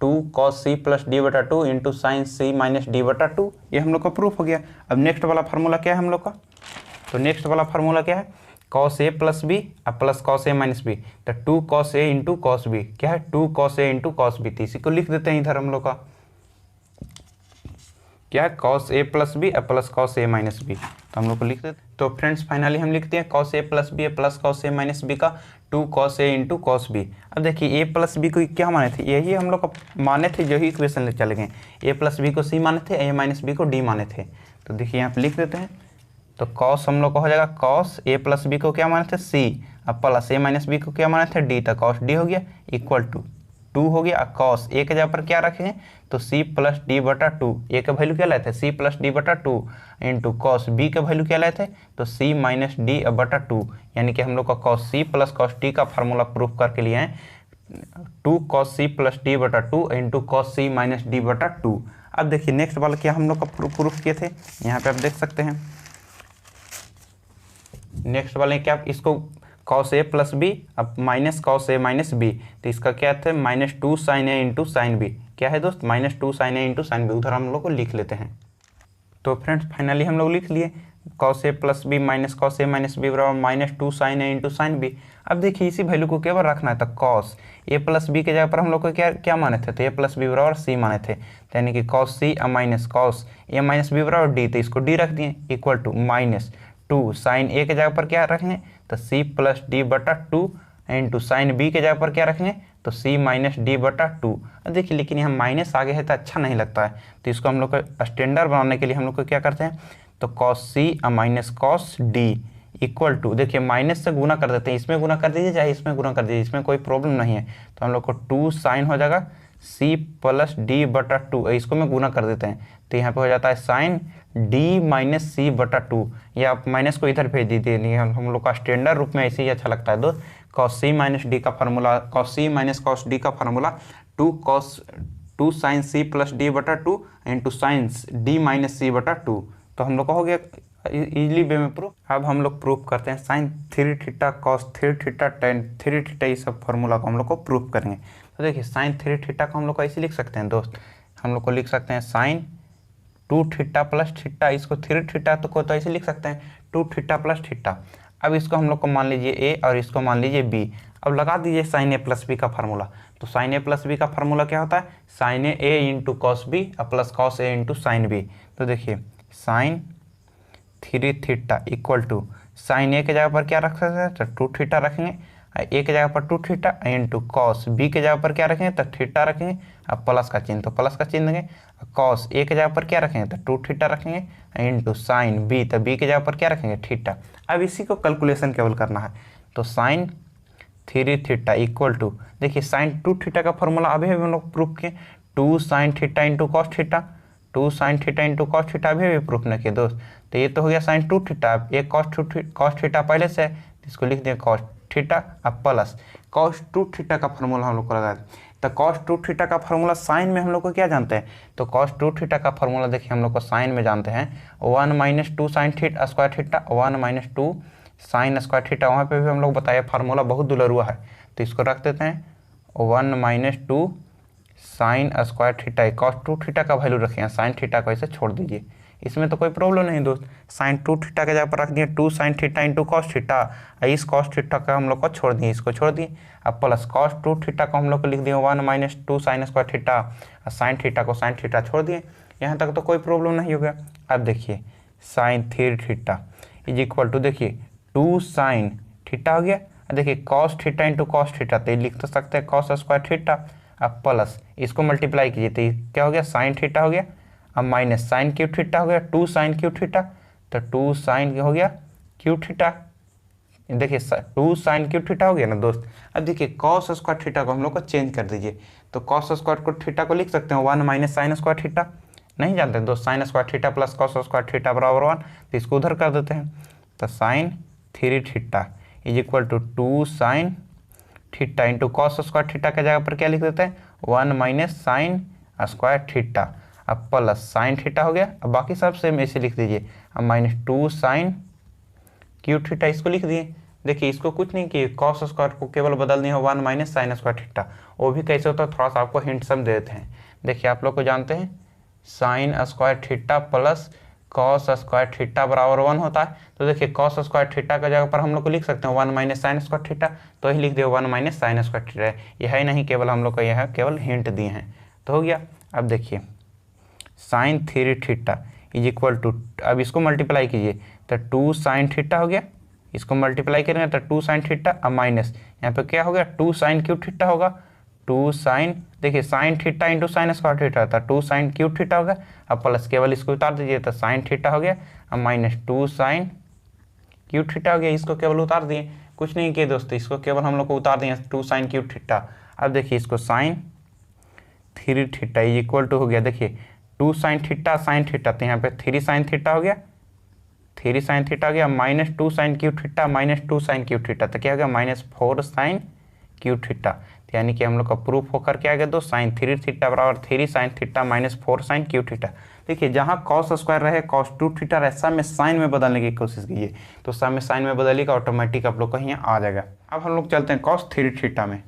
Speaker 1: 2 कॉस सी प्लस डी बटा 2 इंटू साइन सी माइनस डी बटा 2, ये हम लोग का प्रूफ हो गया। अब नेक्स्ट वाला फार्मूला क्या है हम लोग का, तो नेक्स्ट वाला फार्मूला क्या है कॉस ए प्लस बी अब plus cos A minus B, तो 2 cos A into cos B क्या है 2 cos A into cos B, तो इसी को लिख देते हैं इधर हम लोग का क्या है कॉस ए प्लस बी अब plus cos A minus B, तो हम लोग को लिख देते हैं। तो फ्रेंड्स फाइनली हम लिखते हैं cos A plus B plus cos A minus B का 2 cos A into cos B. अब देखिए ए प्लस बी को क्या माने थे, यही हम लोग को माने थे, यही इक्वेशन ले चले गए, ए प्लस बी को सी माने थे ए माइनस बी को डी माने थे, तो देखिए यहाँ पे लिख देते हैं। तो कॉस हम लोग को हो जाएगा कॉस ए प्लस बी को क्या माने थे सी अब प्लस ए माइनस बी को क्या माने थे डी, तो कॉस डी हो गया इक्वल टू टू हो गया, कॉस ए के जगह पर क्या रखेंगे तो सी प्लस डी बटा टू, ए का वैल्यू क्या लाए थे सी प्लस डी बटा टू इंटू कॉस बी का वैल्यू क्या लाए थे तो सी माइनस डी बटा टू, यानी कि हम लोग का cos C plus cos D का फार्मूला प्रूफ करके लिए हैं 2 कॉस सी प्लस डी बटा two into cos C minus D बटा टू। अब देखिए नेक्स्ट वाला क्या हम लोग का प्रूफ किए थे, यहाँ पे आप देख सकते हैं नेक्स्ट वाले क्या, इसको कॉस ए प्लस बी अब minus cos A minus B, तो इसका क्या था minus two sine A into sine B, क्या है दोस्त minus two sine A into sine B, उधर हम लोग को लिख लेते हैं। तो फ्रेंड्स फाइनली हम लोग लिख लिए cos A plus B minus cos A minus B बराबर minus two sine A into sine B. अब देखिए इसी वैल्यू को केवल रखना है, तो कॉस ए प्लस बी के जगह पर हम लोग को क्या माने थे, तो ए प्लस बी बराबर सी माने थे, तो यानी कि cos C minus cos A minus B बराबर डी, तो इसको डी रख दिए equal to minus two sine A के जगह पर क्या रखेंगे तो सी प्लस डी बटा टू इंटू साइन बी के जगह पर क्या रखेंगे तो सी माइनस डी बटा टू। देखिए लेकिन यहाँ माइनस आगे है तो अच्छा नहीं लगता है, तो इसको हम लोग को स्टैंडर्ड बनाने के लिए हम लोग को क्या करते हैं तो cos C minus cos D equal to, देखिए माइनस से गुना कर देते हैं, इसमें गुना कर दीजिए चाहे इसमें गुना कर दीजिए, इसमें कोई प्रॉब्लम नहीं है, तो हम लोग को टू साइन हो जाएगा सी प्लस डी बटा टू, इसको में गुना कर देते हैं तो यहाँ पे हो जाता है साइन डी माइनस सी बटा टू, या आप माइनस को इधर भेज दीजिए, हम लोग का स्टैंडर्ड रूप में ऐसे ही अच्छा लगता है दोस्त। कॉस सी माइनस डी का formula, cos C minus cos D का formula two sine C plus D बटा two into sine D minus C बटा टू, तो हम लोग का हो गया इजीली वे में प्रूफ। अब हम लोग प्रूफ करते हैं sign three theta cos three theta tan three theta, ये सब फार्मूला को हम लोग को प्रूफ करेंगे। तो देखिए साइन थ्री थीटा को हम लोग को ऐसे लिख सकते हैं दोस्त, हम लोग को लिख सकते हैं sign two theta plus theta, इसको थ्री थीटा तो ऐसे लिख सकते हैं टू थीटा प्लस थीटा। अब इसको हम लोग को मान लीजिए ए और इसको मान लीजिए बी, अब लगा दीजिए साइन ए प्लस बी का फार्मूला, तो साइन ए प्लस बी का फार्मूला क्या होता है sine A into cos B plus cos A into sine B. तो देखिए sine three theta equal to sine A के जगह पर क्या रख सकते हैं तो टू थीटा रखेंगे, ए के जगह पर two theta into cos B के जगह पर क्या रखेंगे तो थीटा रखेंगे, अब प्लस का चिन्ह तो प्लस का चिन्ह देंगे, कॉस ए के जगह पर क्या रखेंगे तो टू थीटा रखेंगे इंटू साइन बी, तो बी के जगह पर क्या रखेंगे थीटा। अब इसी को कैलकुलेशन केवल करना है, तो sine three theta equal to, देखिए साइन टू थीटा का फॉर्मूला अभी हम लोग प्रूफ किए two sine theta into cos theta, two sine theta into cos theta अभी भी प्रूफ नहीं किए दोस्त, तो ये तो हो गया साइन टू थीटा, एक कॉस थीटा पहले से है इसको लिख दिए कॉस थीटा अब प्लस कॉस टू थीटा का फॉर्मूला हम लोग को लगा, तो कॉस टू थीटा का फॉर्मूला साइन में हम लोग को क्या जानते हैं तो कॉस टू थीटा का फॉर्मूला देखिए हम लोग को साइन में जानते हैं one minus two sine theta square theta, one minus two sign square theta, वहाँ पे भी हम लोग बताया फार्मूला बहुत दुलरुआ है, तो इसको रख देते हैं one minus two sign square theta, cos two theta का वैल्यू रखें, साइन थीटा को ऐसे छोड़ दीजिए, इसमें तो कोई प्रॉब्लम नहीं दोस्त, साइन टू थीटा के जगह पर रख दिए two sine theta into cos theta, इस कॉस थीटा का हम लोग को छोड़ दिए, इसको छोड़ दिए, अब प्लस कॉस टू थीटा को हम लोग को लिख दिए one minus two sign square theta, sine theta को साइन थीटा छोड़ दिए, यहाँ तक तो कोई प्रॉब्लम नहीं हो गया। अब देखिए sine three theta is equal to देखिए टू साइन थीटा हो गया, देखिए cos theta into cos theta, तो लिख तो सकते हैं कॉस स्क्वायर थीटा, अब प्लस इसको मल्टीप्लाई कीजिए तो क्या हो गया साइन थीटा हो गया, अब माइनस साइन क्यू थीटा हो गया टू साइन क्यू थीटा, तो टू साइन हो गया क्यू थीटा, देखिए टू साइन क्यू थीटा हो गया ना दोस्त। अब देखिए कॉस स्क्वायर थीटा को हम लोग को चेंज कर दीजिए, तो कॉस स्क्वायर को थीटा को लिख सकते हैं one minus sine square theta, नहीं जानते दोस्त sine square theta plus cos square theta बराबर वन, तो इसको उधर कर देते हैं, तो sine three theta is equal to two sine theta into cos square theta के जगह पर क्या लिख देते हैं one minus sine square theta, अब प्लस साइन थीटा हो गया, अब बाकी सब सेम ऐसे लिख दीजिए, अब minus two sine cube theta इसको लिख दिए, देखिए इसको कुछ नहीं किए कॉस स्क्वायर को केवल बदल दिए one minus sine square theta, वो भी कैसे होता है थोड़ा सा आपको हिंट सब दे देते हैं। देखिए आप लोग को जानते हैं sign square theta plus cos square theta बराबर वन होता है, तो देखिए कॉस स्क्वायर थीटा का जगह पर हम लोग को लिख सकते हैं one minus sine square theta, तो ही लिख दिए one minus sine square theta, यह है नहीं केवल हम लोग को यह केवल हिंट दिए हैं, तो हो गया। अब देखिए sine three theta is equal to, अब इसको मल्टीप्लाई कीजिए तो टू साइन थीटा हो गया, इसको मल्टीप्लाई करेंगे तो टू साइन थीटा, अब माइनस यहाँ पे क्या हो गया टू साइन क्यू थीटा होगा, टू साइन देखिए sine theta into sign square theta था टू साइन क्यू थीटा होगा, अब प्लस केवल इसको उतार दीजिए तो साइन थीटा हो गया, अब minus two sine cube theta हो गया, इसको केवल उतार दिए, कुछ नहीं किए दोस्तों, इसको केवल हम लोग को उतार देंगे 2 साइन क्यूब थीटा। अब देखिए इसको साइन 3 थीटा इक्वल टू हो गया, देखिए 2 साइन थीटा, तो यहाँ पे 3 साइन थीटा हो गया, 3 साइन थीटा हो गया, minus 2 sine cube theta, minus 2 sine cube theta, तो क्या हो गया माइनस 4 साइन क्यूब थीटा। तो यानी कि हम लोग का प्रूफ होकर क्या आ गया दोस्त, साइन 3 थीटा बराबर 3 sine theta minus 4 sine cube theta. देखिए जहाँ कॉस स्क्वायर रहे कॉस 2 थीटा रहे, सब में साइन में बदलने की कोशिश कीजिए, तो सब में साइन में बदलिएगा, ऑटोमेटिक आप लोग का यहाँ आ जाएगा। अब हम लोग चलते हैं कॉस 3 थीटा में।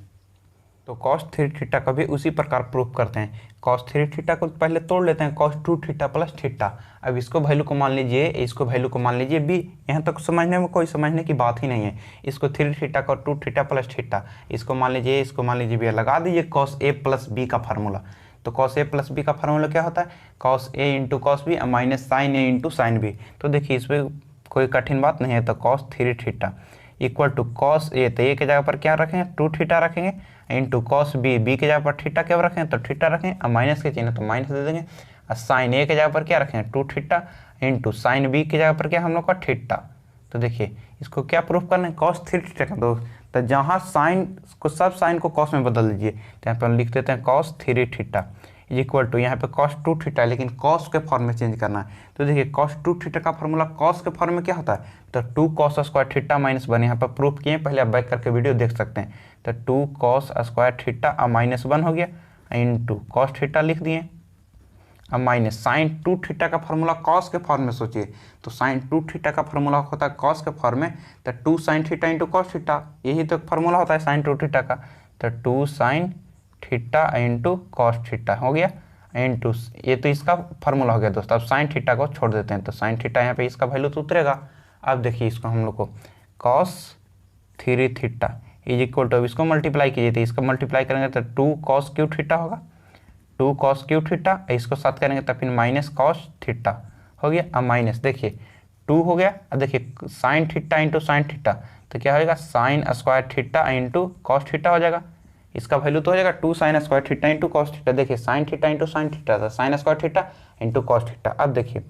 Speaker 1: तो कॉस 3 थीटा का भी उसी प्रकार प्रूफ करते हैं। कॉस 3 थीटा को पहले तोड़ लेते हैं, कॉस 2 थीटा प्लस थीटा। अब इसको वैल्यू को मान लीजिए, इसको वैल्यू को मान लीजिए बी, यहाँ तक समझने में कोई समझने की बात ही नहीं है। इसको 3 थीटा का 2 थीटा प्लस थीटा, इसको मान लीजिए बी, लगा दीजिए कॉस ए प्लस बी का फार्मूला। तो कॉस ए प्लस बी का फार्मूला क्या होता है, cos A into cos B minus sine A into sine B. तो देखिए इसमें कोई कठिन बात नहीं है। तो cos 3 theta equal to cos A, तो ए के जगह पर क्या रखेंगे 2 थीटा रखेंगे, इंटू कॉस बी, बी के जगह पर थीटा क्या रखें तो थीटा रखें, और माइनस के चिन्ह तो माइनस दे देंगे, और साइन ए के जगह पर क्या रखें 2 थीटा, इंटू साइन बी के जगह पर क्या हम लोग का थीटा। तो देखिए इसको क्या प्रूफ करना है, कॉस 3 थीटा का दोस्त। तो जहाँ साइन को, सब साइन को कॉस में बदल दीजिए, तो यहाँ पर हम लिख देते हैं कॉस 3 थीटा इक्वल टू, यहाँ पे कॉस 2 थीटा, लेकिन कॉस के फॉर्म में चेंज करना है। तो देखिए कॉस 2 थीटा का फॉर्मूला कॉस के फॉर्म में क्या होता है, तो 2 कॉस स्क्वायर थीटा माइनस 1, यहाँ पर प्रूफ किए, पहले आप बैक करके वीडियो देख सकते हैं। तो 2 कॉस स्क्वायर थीटा और माइनस 1 हो गया, इंटू कॉस थीटा लिख दिए, अब माइनस साइन 2 थीटा का फॉर्मूला कॉस के फॉर्म में सोचिए, तो साइन 2 थीटा का फॉर्मूला होता है कॉस के फॉर्म में, तो 2 sine theta into cos theta, यही तो फॉर्मूला होता है साइन 2 थीटा का। तो 2 sine theta into cos theta हो गया, इंटू ये तो इसका फॉर्मूला हो गया दोस्तों। अब साइन थीटा को छोड़ देते हैं, तो साइन थीटा यहाँ पे इसका वैल्यू तो उतरेगा। अब देखिए इसको हम लोग को cos 3 theta is equal to, अब इसको मल्टीप्लाई कीजिए, तो इसको मल्टीप्लाई करेंगे तो 2 कॉस क्यू थीटा होगा, 2 कॉस क्यू थीटा, इसको साथ करेंगे तो फिर माइनस कॉस थीटा हो गया। अब माइनस देखिए 2 हो गया, अब देखिए sine theta into sine theta, तो क्या होगा sine square theta into cos theta हो जाएगा, इसका वैल्यू तो हो जाएगा 2 sine square theta into cos theta. देखिए sine theta into sine theta था sine square theta into cos theta. अब देखिए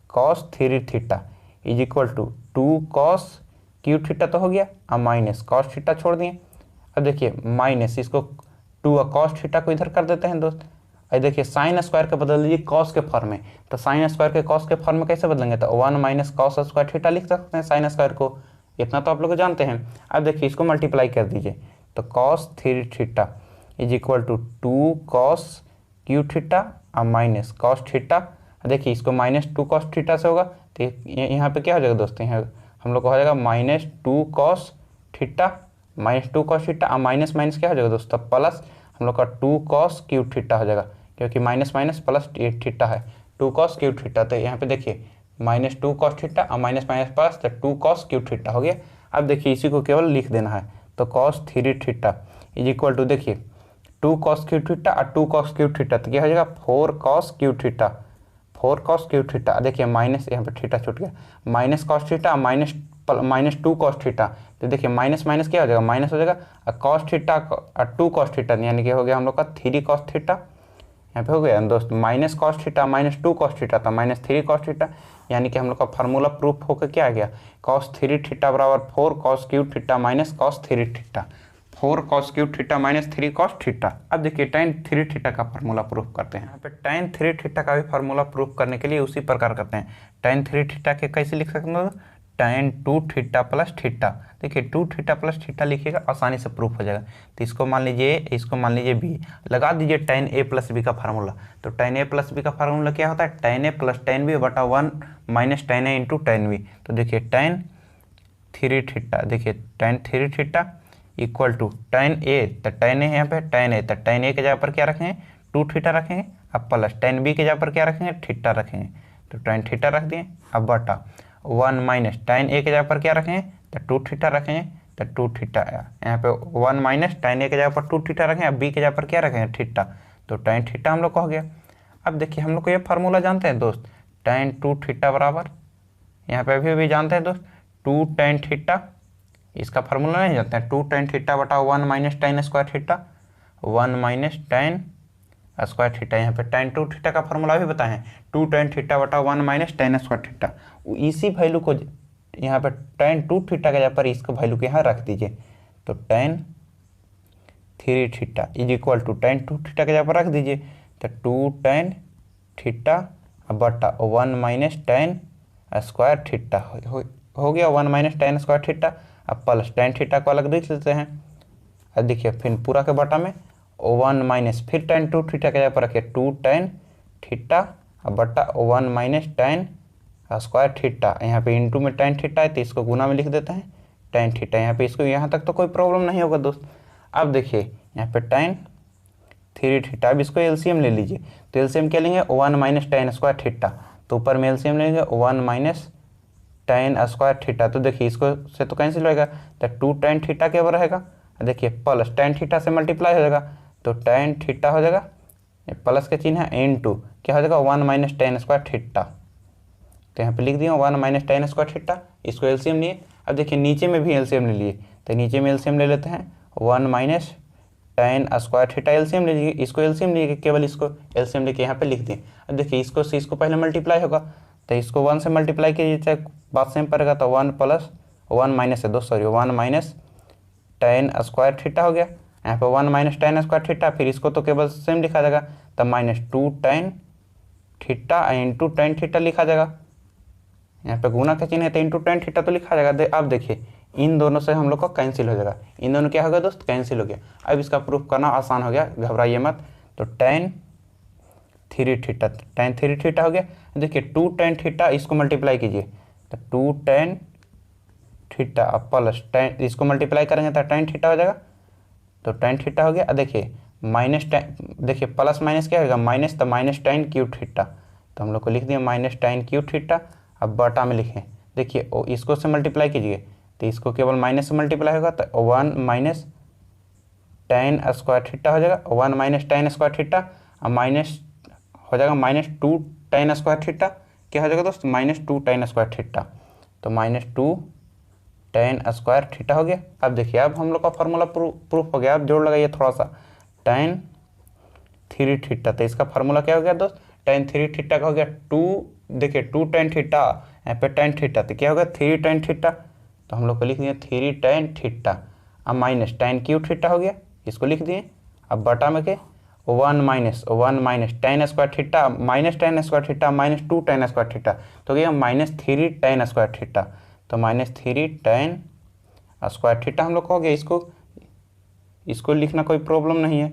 Speaker 1: cos 3 theta is equal to 2 cos cube theta तो हो गया, अब माइनस कॉस थीटा छोड़ दिए। अब देखिए माइनस इसको 2 और कॉस थीटा को इधर कर देते हैं दोस्त। अब देखिए साइन स्क्वायर के बदल दीजिए कॉस के फॉर्म में, तो साइन स्क्वायर के कॉस के फॉर्म में कैसे बदलेंगे, तो 1 माइनस कॉस स्क्वायर थीटा लिख सकते हैं साइन स्क्वायर को, इतना तो आप लोग जानते हैं। अब देखिए इसको मल्टीप्लाई कर दीजिए, तो cos 3 theta is equal to 2 cos cube theta और माइनस कॉस थीटा। देखिए इसको माइनस 2 कॉस थीटा से होगा, तो यहाँ पे क्या हो जाएगा दोस्तों, यहाँ हम लोग को हो जाएगा minus 2 cos theta, minus 2 cos theta और माइनस माइनस क्या हो जाएगा दोस्तों प्लस, हम लोग का 2 कॉस क्यू थीटा हो जाएगा, क्योंकि माइनस माइनस प्लस थीटा है 2 कॉस क्यू थीटा। तो यहाँ पे देखिए माइनस 2 कॉस थीटा और माइनस माइनस प्लस, तो 2 कॉस क्यू थीटा हो गया। अब देखिए इसी को केवल लिख देना है, तो cos 3 theta is equal to देखिए 2 कॉस क्यू थीटा और 2 कॉस क्यू थीटा, तो क्या हो जाएगा 4 cos cube theta, 4 cos cube theta. देखिए माइनस यहाँ पे थीटा छूट गया, minus cos theta minus 2 cos theta, तो देखिए माइनस माइनस क्या हो जाएगा माइनस हो जाएगा, और कॉस थीटा और 2 कॉस थीटा यानी कि हो गया हम लोग का 3 कॉस थीटा, यहाँ पे हो गया दोस्त minus cos theta minus 2 cos theta था माइनस 3 कॉस थीटा, यानी कि हम लोग का फार्मूला प्रूफ होकर क्या आ गया, कॉस 3 थीटा बराबर 4 cos cube theta minus cos 3 theta, 4 cos cube theta minus 3 cos theta. अब देखिए tan 3 थीटा का फार्मूला प्रूफ करते हैं। यहाँ पे tan 3 थीटा का भी फार्मूला प्रूफ करने के लिए उसी प्रकार करते हैं। tan 3 थीटा के कैसे लिख सकते हैं, tan 2 थीटा प्लस थीटा। देखिए 2 थीटा प्लस थीटा लिखिएगा, आसानी से प्रूफ हो जाएगा। तो इसको मान लीजिए b, लगा दीजिए tan a प्लस बी का फार्मूला। तो tan a प्लस बी का फार्मूला क्या होता है, tan a plus tan b बटा 1 minus tan a into tan b। तो देखिए tan 3 थीटा, देखिए tan 3 theta equal to tan a, तो tan a यहाँ पे tan a, तो tan a के जगह पर क्या रखेंगे 2 थीटा रखेंगे, अब प्लस tan b के जगह पर क्या रखेंगे थीटा रखेंगे, तो tan थीटा रख दिए, अब बटा 1 माइनस tan a के जगह पर क्या रखेंगे तो 2 थीटा रखेंगे, तो 2 थीटा यहाँ पे 1 माइनस tan a के जगह पर 2 थीटा रखेंगे, अब b के जगह पर क्या रखेंगे थीटा, तो tan थीटा हम लोग को हो गया। अब देखिए हम लोग को ये फार्मूला जानते हैं दोस्त, tan 2 थीटा बराबर, यहाँ पे अभी भी जानते हैं दोस्त 2 tan थीटा, इसका फार्मूला नहीं जानते हैं, 2 tan थीटा बटा 1 minus tan square theta, 1 minus tan square theta. यहाँ पे tan 2 थीटा का फार्मूला भी बताए हैं, 2 tan थीटा बटा 1 माइनस tan स्क्वायर थीटा। इसी वैल्यू को यहाँ पर tan 2 थीटा के जगह पर इसको वैल्यू के यहाँ रख दीजिए। तो tan 3 theta is equal to tan 2 theta के जगह पर रख दीजिए। तो 2 tan थीटा बटा 1 माइनस tan स्क्वायर थीटा हो गया 1 माइनस tan स्क्वायर थीटा। अब प्लस tan थीटा को अलग देख लेते हैं। अब देखिए फिर पूरा के बटा में 1 माइनस फिर tan 2 थीटा के जगह पर रखिए 2 tan थीटा बटा 1 माइनस tan स्क्वायर थीटा। यहाँ पे इंटू में tan थीटा है तो इसको गुना में लिख देते हैं tan थीटा। यहाँ पे इसको यहाँ तक तो कोई प्रॉब्लम नहीं होगा दोस्त। अब देखिए यहाँ पे tan 3 थीटा, अब इसको एलसीएम ले लीजिए। तो एलसीएम क्या लेंगे 1 माइनस tan स्क्वायर थीटा, तो ऊपर में एलसीएम लेंगे 1 माइनस tan स्क्वायर थीटा। तो देखिए इसको से तो कैंसिल होएगा, तो 2 tan थीटा क्या रहेगा, देखिए प्लस tan थीटा से मल्टीप्लाई हो जाएगा। तो tan थीटा हो जाएगा, प्लस का चिन्ह है इनटू क्या हो जाएगा 1 माइनस tan स्क्वायर थीटा। तो यहाँ पे लिख दिया 1 माइनस tan स्क्वायर थीटा। इसको एलसीएम लिए। अब देखिए नीचे में भी एलसीएम ले लिए, तो नीचे में एलसीएम ले लेते हैं 1 minus tan square theta LCM ले लीजिए। इसको एलसीएम लीजिए, केवल इसको एलसीएम लेके यहाँ पे लिख दिए। अब देखिए इसको से इसको पहले मल्टीप्लाई होगा, तो इसको 1 से मल्टीप्लाई कीजिए चाहे बात सेम पड़ेगा। तो 1 प्लस 1 माइनस है 2 sorry 1 minus tan square theta हो गया। यहाँ पे 1 माइनस tan स्क्वायर थीटा, फिर इसको तो केवल सेम लिखा जाएगा, तब minus 2 tan theta into tan theta लिखा जाएगा। यहाँ पे गुना का चिन्ह है तो इंटू tan थीटा तो लिखा जाएगा। अब देखिए इन दोनों से हम लोग का कैंसिल हो जाएगा, इन दोनों क्या हो गया दोस्त, कैंसिल हो गया। अब इसका प्रूफ करना आसान हो गया, घबराइए मत। तो tan 3 थीटा हो गया। देखिए 2 tan थीटा इसको मल्टीप्लाई कीजिए, तो 2 tan थीटा प्लस tan इसको मल्टीप्लाई करेंगे तो tan थीटा हो जाएगा। तो tan थीटा हो गया। देखिए माइनस tan, देखिए प्लस माइनस क्या होगा माइनस, तो माइनस tan क्यूब थीटा। तो हम लोग को लिख दिया माइनस tan क्यूब थीटा। अब बटा में लिखें, देखिए इसको से मल्टीप्लाई कीजिए, तो इसको केवल माइनस से मल्टीप्लाई होगा, तो 1 माइनस tan स्क्वायर थीटा हो जाएगा। 1 माइनस tan स्क्वायर थीटा और माइनस हो जाएगा माइनस 2 tan स्क्वायर थीटा। क्या हो जाएगा दोस्त, माइनस 2 tan स्क्वायर थीटा। तो माइनस 2 tan स्क्वायर थीटा हो गया। अब देखिए अब हम लोग का फार्मूला प्रूफ हो गया। अब जोड़ लगाइए थोड़ा सा, tan 3 थीटा। तो इसका फार्मूला क्या हो गया दोस्त, tan 3 थीटा का हो गया 2, देखिए 2 tan थीटा, यहाँ पे tan थीटा, तो क्या होगा 3 tan थीटा। तो हम लोग को लिख दिए 3 tan थीटा। अब माइनस tan क्यूब थीटा हो गया, इसको लिख दिए। अब बटा में के 1 minus tan square theta minus tan square theta minus 2 tan square theta, तो गया माइनस 3 tan स्क्वायर थीटा। तो माइनस 3 tan स्क्वायर थीटा हम लोग को हो गया। इसको लिखना कोई प्रॉब्लम नहीं है,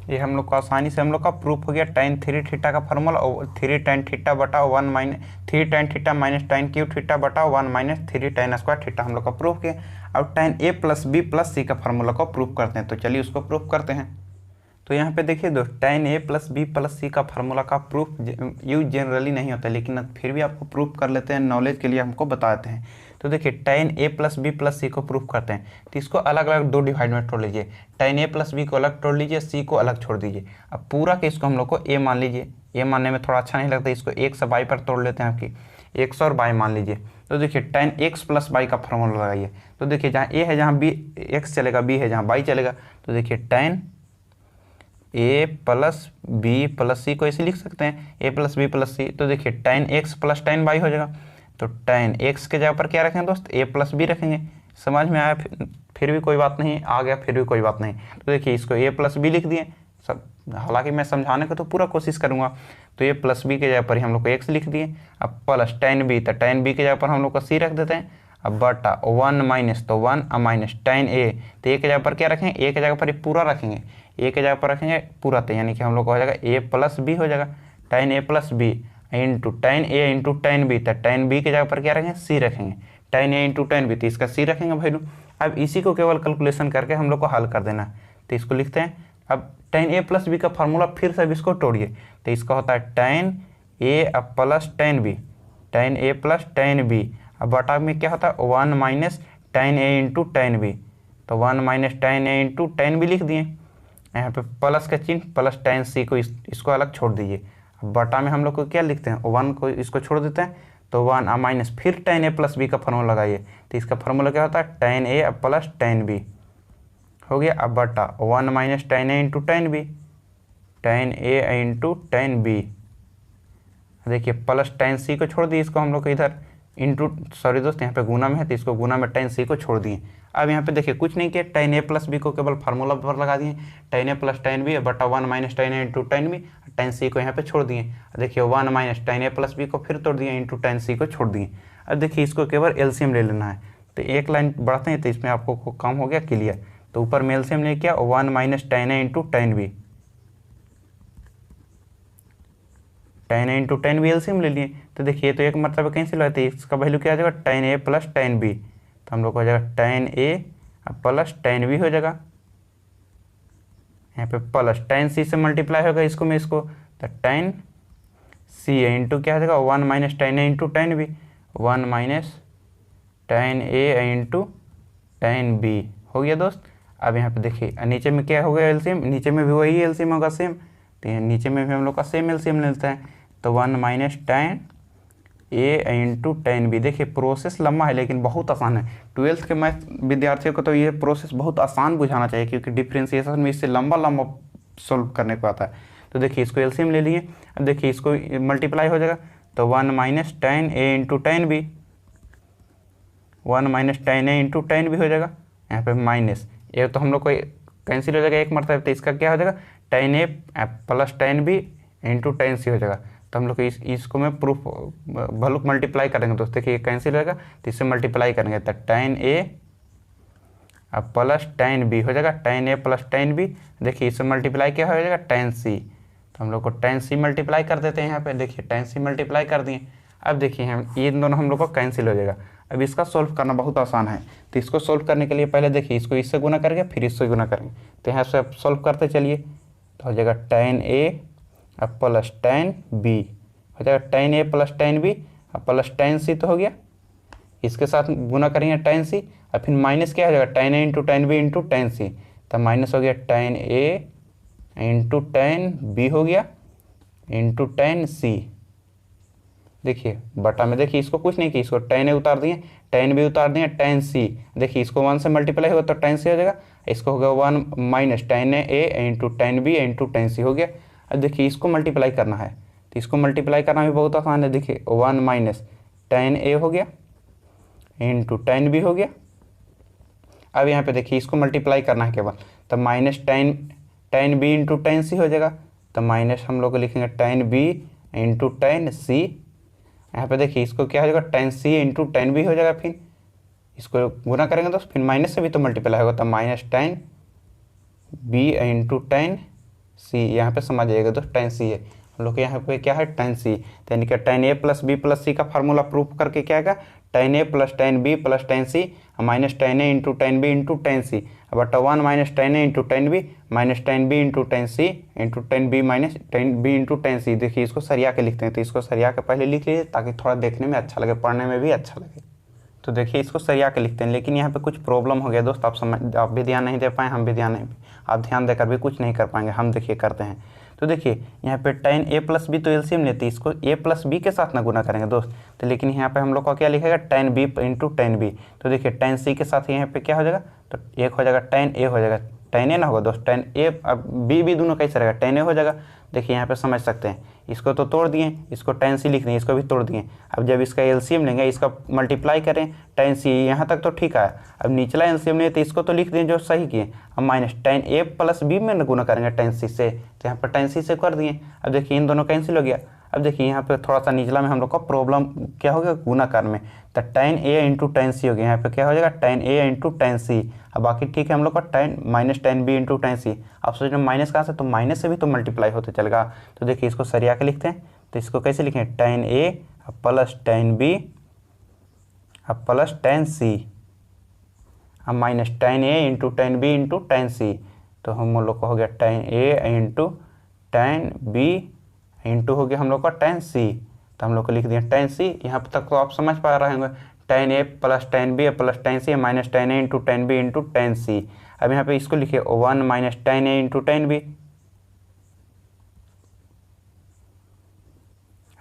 Speaker 1: ये हम लोग को आसानी से हम लोग का प्रूफ हो गया। tan 3 थीटा का फार्मूला 3 tan थीटा बटा 1 minus 3 tan theta minus tan cube theta बटा 1 माइनस 3 tan स्क्वायर थीटा हम लोग का प्रूफ किया। अब tan a plus b plus c का फार्मूला को प्रूफ करते हैं, तो चलिए उसको प्रूफ करते हैं। तो यहाँ पे देखिए दोस्त tan a plus b plus c का फार्मूला का प्रूफ यूज जनरली नहीं होता, लेकिन फिर भी आपको प्रूफ कर लेते हैं, नॉलेज के लिए हमको बताते हैं। तो देखिए tan a plus b plus c को प्रूफ करते हैं, तो इसको अलग अलग 2 डिवाइड में तोड़ लीजिए। tan a प्लस b को अलग तोड़ लीजिए, c को अलग छोड़ दीजिए। अब पूरा के इसको हम लोग को a मान लीजिए, a मानने में थोड़ा अच्छा नहीं लगता, इसको x बाई पर तोड़ लेते हैं, आपकी x और y मान लीजिए। तो देखिए tan x प्लस y का फार्मूला लगाइए। तो देखिए जहाँ a है जहाँ b x चलेगा, b है जहाँ y चलेगा। तो देखिए tan a plus b plus c को ऐसे लिख सकते हैं, a plus b plus c। तो देखिए tan x plus tan y हो जाएगा। तो tan x के जगह पर क्या रखेंगे दोस्त, a प्लस b रखेंगे। समझ में आया, फिर भी कोई बात नहीं, आ गया फिर भी कोई बात नहीं। तो देखिए इसको a प्लस b लिख दिए सब, हालांकि मैं समझाने का तो पूरा कोशिश करूँगा। तो a प्लस b के जगह पर ही हम लोग को x लिख दिए। अब प्लस tan b, तो tan b के जगह पर हम लोग को c रख देते हैं। अब बटा 1 माइनस, तो 1 माइनस tan a, तो a के जगह पर क्या रखेंगे, a के जगह पर पूरा रखेंगे, a के जगह पर रखेंगे पूरा, तो यानी कि हम लोग को हो जाएगा a प्लस b हो जाएगा। tan a plus b into tan a into tan b, तो tan b के जगह पर क्या रखेंगे, c रखेंगे। tan a into tan b, तो इसका c रखेंगे वैल्यू। अब इसी को केवल कैलकुलेशन करके हम लोग को हल कर देना। तो इसको लिखते हैं। अब tan a प्लस b का फार्मूला फिर से अब इसको तोड़िए, तो इसका होता है tan a plus tan b, tan a plus tan b। अब बटा में क्या होता है 1 minus tan a into tan b, तो 1 minus tan a into tan b लिख दिए। यहाँ पे प्लस का चिन्ह प्लस tan c को इसको अलग छोड़ दीजिए। अब बटा में हम लोग को क्या लिखते हैं, 1 को इसको छोड़ देते हैं, तो 1 माइनस फिर tan a प्लस b का फार्मूला लगाइए। तो इसका फार्मूला क्या होता है tan a plus tan b हो गया। अब बटा 1 minus tan a into tan b, tan a into tan b। देखिए प्लस tan c को छोड़ दिए, इसको हम लोग को इधर इंटू, सॉरी दोस्त यहाँ पे गुना में है तो इसको गुना में tan c को छोड़ दिए। अब यहाँ पे देखिए कुछ नहीं किया, tan a प्लस बी को केवल फार्मूला पर लगा दिए, tan a plus tan b बटा 1 minus tan a into tan b, tan c को यहाँ पे छोड़ दिए। देखिए 1 minus tan a plus B को फिर तोड़ दिए इंटू tan c को छोड़ दिए। अब देखिए इसको केवल एलसीएम ले लेना है, तो एक लाइन बढ़ते हैं तो इसमें आपको काम हो गया क्लियर। तो ऊपर में एलसीएम ले किया 1 minus tan a into tan b, tan a into tan b LCM ले लिए। तो देखिए तो एक मतलब कैंसिल होता है, इसका वैल्यू क्या आ जाएगा tan a plus tan b, तो हम लोग को हो जाएगा tan a plus tan b हो जाएगा, यहाँ पे प्लस tan c से मल्टीप्लाई होगा इसको में इसको, तो tan c इंटू क्या हो जाएगा 1 minus tan a into tan b, 1 minus tan a into tan b हो गया दोस्त। अब यहाँ पे देखिए नीचे में क्या हो गया एलसीएम, नीचे में भी वही एलसीएम होगा सेम, तो नीचे में भी हम लोग का सेम एलसीएम लेता है, तो 1 minus tan a into tan b। देखिए प्रोसेस लंबा है लेकिन बहुत आसान है, 12th के मैथ विद्यार्थियों को तो ये प्रोसेस बहुत आसान बुझाना चाहिए, क्योंकि डिफ्रेंशिएशन में इससे लंबा लंबा सोल्व करने को आता है। तो देखिए इसको एलसीएम ले लिए, अब देखिए इसको मल्टीप्लाई हो जाएगा, तो 1 minus tan a into tan b, 1 minus tan a into tan b हो जाएगा, यहाँ पे माइनस ये तो हम लोग को कैंसिल हो जाएगा एक मरतबा, तो इसका क्या हो जाएगा tan a plus tan b into tan c हो जाएगा। तो हम लोग इसको में प्रूफ वैल्यू मल्टीप्लाई करेंगे दोस्त, देखिए कैंसिल होगा तो इससे मल्टीप्लाई करेंगे, तो tan a plus tan b हो जाएगा, tan a plus tan b। देखिए इससे मल्टीप्लाई क्या हो जाएगा tan c, तो हम लोग को tan c मल्टीप्लाई कर देते हैं यहाँ पे, देखिए tan c मल्टीप्लाई कर दिए। अब देखिए हम ये दोनों हम लोग को कैंसिल हो जाएगा। अब इसका सोल्व करना बहुत आसान है, तो इसको सोल्व करने के लिए पहले देखिए इसको इससे गुना करेंगे फिर इससे गुना करेंगे, तो यहाँ से आप सोल्व करते चलिए, तो हो जाएगा tan a plus tan b हो जाएगा, tan a plus tan b plus tan c तो हो गया, इसके साथ गुना करेंगे tan c, और फिर माइनस क्या हो जाएगा tan a into tan b into tan c, तो माइनस हो गया tan a into tan b हो गया इंटू tan c। देखिए बटा में देखिए इसको कुछ नहीं किया, इसको tan a उतार दिए, tan b उतार दिए, tan c, देखिए इसको 1 से मल्टीप्लाई होगा तो tan c हो जाएगा, इसको हो गया 1 minus tan a into tan b into tan c हो गया। अब देखिए इसको मल्टीप्लाई करना है, तो इसको मल्टीप्लाई करना भी बहुत आसान है, देखिए 1 माइनस tan a हो गया इंटू tan b हो गया। अब यहाँ पे देखिए इसको मल्टीप्लाई करना है केवल, तो minus tan b into tan c हो जाएगा, तो माइनस हम लोग लिखेंगे tan b into tan c। यहाँ पे देखिए इसको क्या हो जाएगा tan c into tan b हो जाएगा, फिर इसको गुना करेंगे तो फिर माइनस से भी तो मल्टीप्लाई होगा, तो minus tan b into tan c, यहाँ पे समझ जाएगा दोस्त tan c है हम लोग के यहाँ पे क्या है tan c, तो यानी कि tan a plus b plus c का फार्मूला प्रूफ करके क्या आएगा tan a plus tan b plus tan c minus tan a into tan b into tan c, बटा 1 minus tan a into tan b minus tan b into tan c into tan b minus tan b into tan c। देखिए इसको सरिया के लिखते हैं, तो इसको सरिया के पहले लिख लीजिए ताकि थोड़ा देखने में अच्छा लगे, पढ़ने में भी अच्छा लगे। तो देखिए इसको सरिया के लिखते हैं, लेकिन यहाँ पे कुछ प्रॉब्लम हो गया दोस्त, आप भी ध्यान नहीं दे पाए, हम भी ध्यान नहीं, आप ध्यान देकर भी कुछ नहीं कर पाएंगे, हम देखिए करते हैं। तो देखिए यहाँ पे tan a प्लस बी तो एलसीएम लेते हैं, इसको a प्लस बी के साथ ना गुना करेंगे दोस्त, तो लेकिन यहाँ पे हम लोग का क्या लिखेगा tan b into tan b। तो देखिए tan c के साथ यहाँ पे क्या हो जाएगा, तो एक हो जाएगा tan a हो जाएगा, tan a ना होगा दोस्त tan a, अब b भी दोनों कैसे रहेगा tan a हो जाएगा। देखिए यहाँ पे समझ सकते हैं, इसको तो तोड़ दिए, इसको tan c लिख दिए, इसको भी तोड़ दिए। अब जब इसका एलसीएम लेंगे, इसका मल्टीप्लाई करें tan c, यहाँ तक तो ठीक है। अब निचला एलसीएम लें तो इसको तो लिख दें जो सही किए, अब minus tan a plus b में गुना करेंगे tan c से, तो यहाँ पर tan c से कर दिए। अब देखिए इन दोनों कैंसिल हो गया। अब देखिए यहाँ पे थोड़ा सा निचला में हम लोग का प्रॉब्लम क्या हो गया गुणाकार में, तो tan a into tan c हो गया, यहाँ पे क्या हो जाएगा tan a into tan c। अब बाकी ठीक है हम लोग का tan minus tan b into tan c। आप सोच रहे माइनस कहाँ से, तो माइनस से भी तो मल्टीप्लाई होते चलेगा। तो देखिए इसको सरिया के लिखते हैं, तो इसको कैसे लिखें tan a plus tan b plus tan c, अब minus tan a into tan b into tan c, तो हम लोग का हो गया tan a into tan b into हो गया हम लोग का tan c। तो हम लोग को लिख दिया tan c, यहाँ तक तो आप समझ पा रहे होंगे, tan a plus tan b plus tan c minus tan a into tan b into tan c। अब यहाँ पे इसको लिखिए 1 minus tan a into tan b,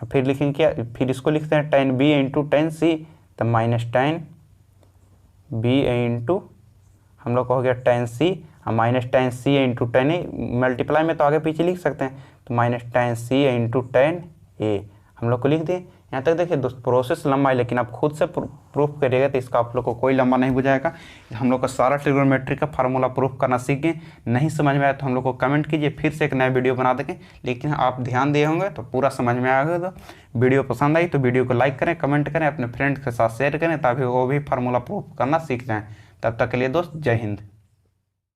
Speaker 1: फिर लिखेंगे क्या, फिर इसको लिखते हैं tan b into tan c, तो माइनस tan b इंटू हम लोग को हो गया tan c minus tan c into tan a, multiply में तो आगे पीछे लिख सकते हैं, तो minus tan c into tan a हम लोग को लिख दें। यहाँ तक देखिए दोस्त प्रोसेस लंबा है, लेकिन आप खुद से प्रूफ करिएगा तो इसका आप लोग को कोई लंबा नहीं बुझाएगा। हम लोग का सारा ट्रिग्नोमेट्री का फार्मूला प्रूफ करना सीखें। नहीं समझ में आया तो हम लोग को कमेंट कीजिए, फिर से एक नया वीडियो बना देंगे। लेकिन आप ध्यान दिए होंगे तो पूरा समझ में आएगा। तो वीडियो पसंद आई तो वीडियो को लाइक करें, कमेंट करें, अपने फ्रेंड्स के साथ शेयर करें ताकि वो भी फार्मूला प्रूफ करना सीख जाएँ। तब तक के लिए दोस्त जय हिंद।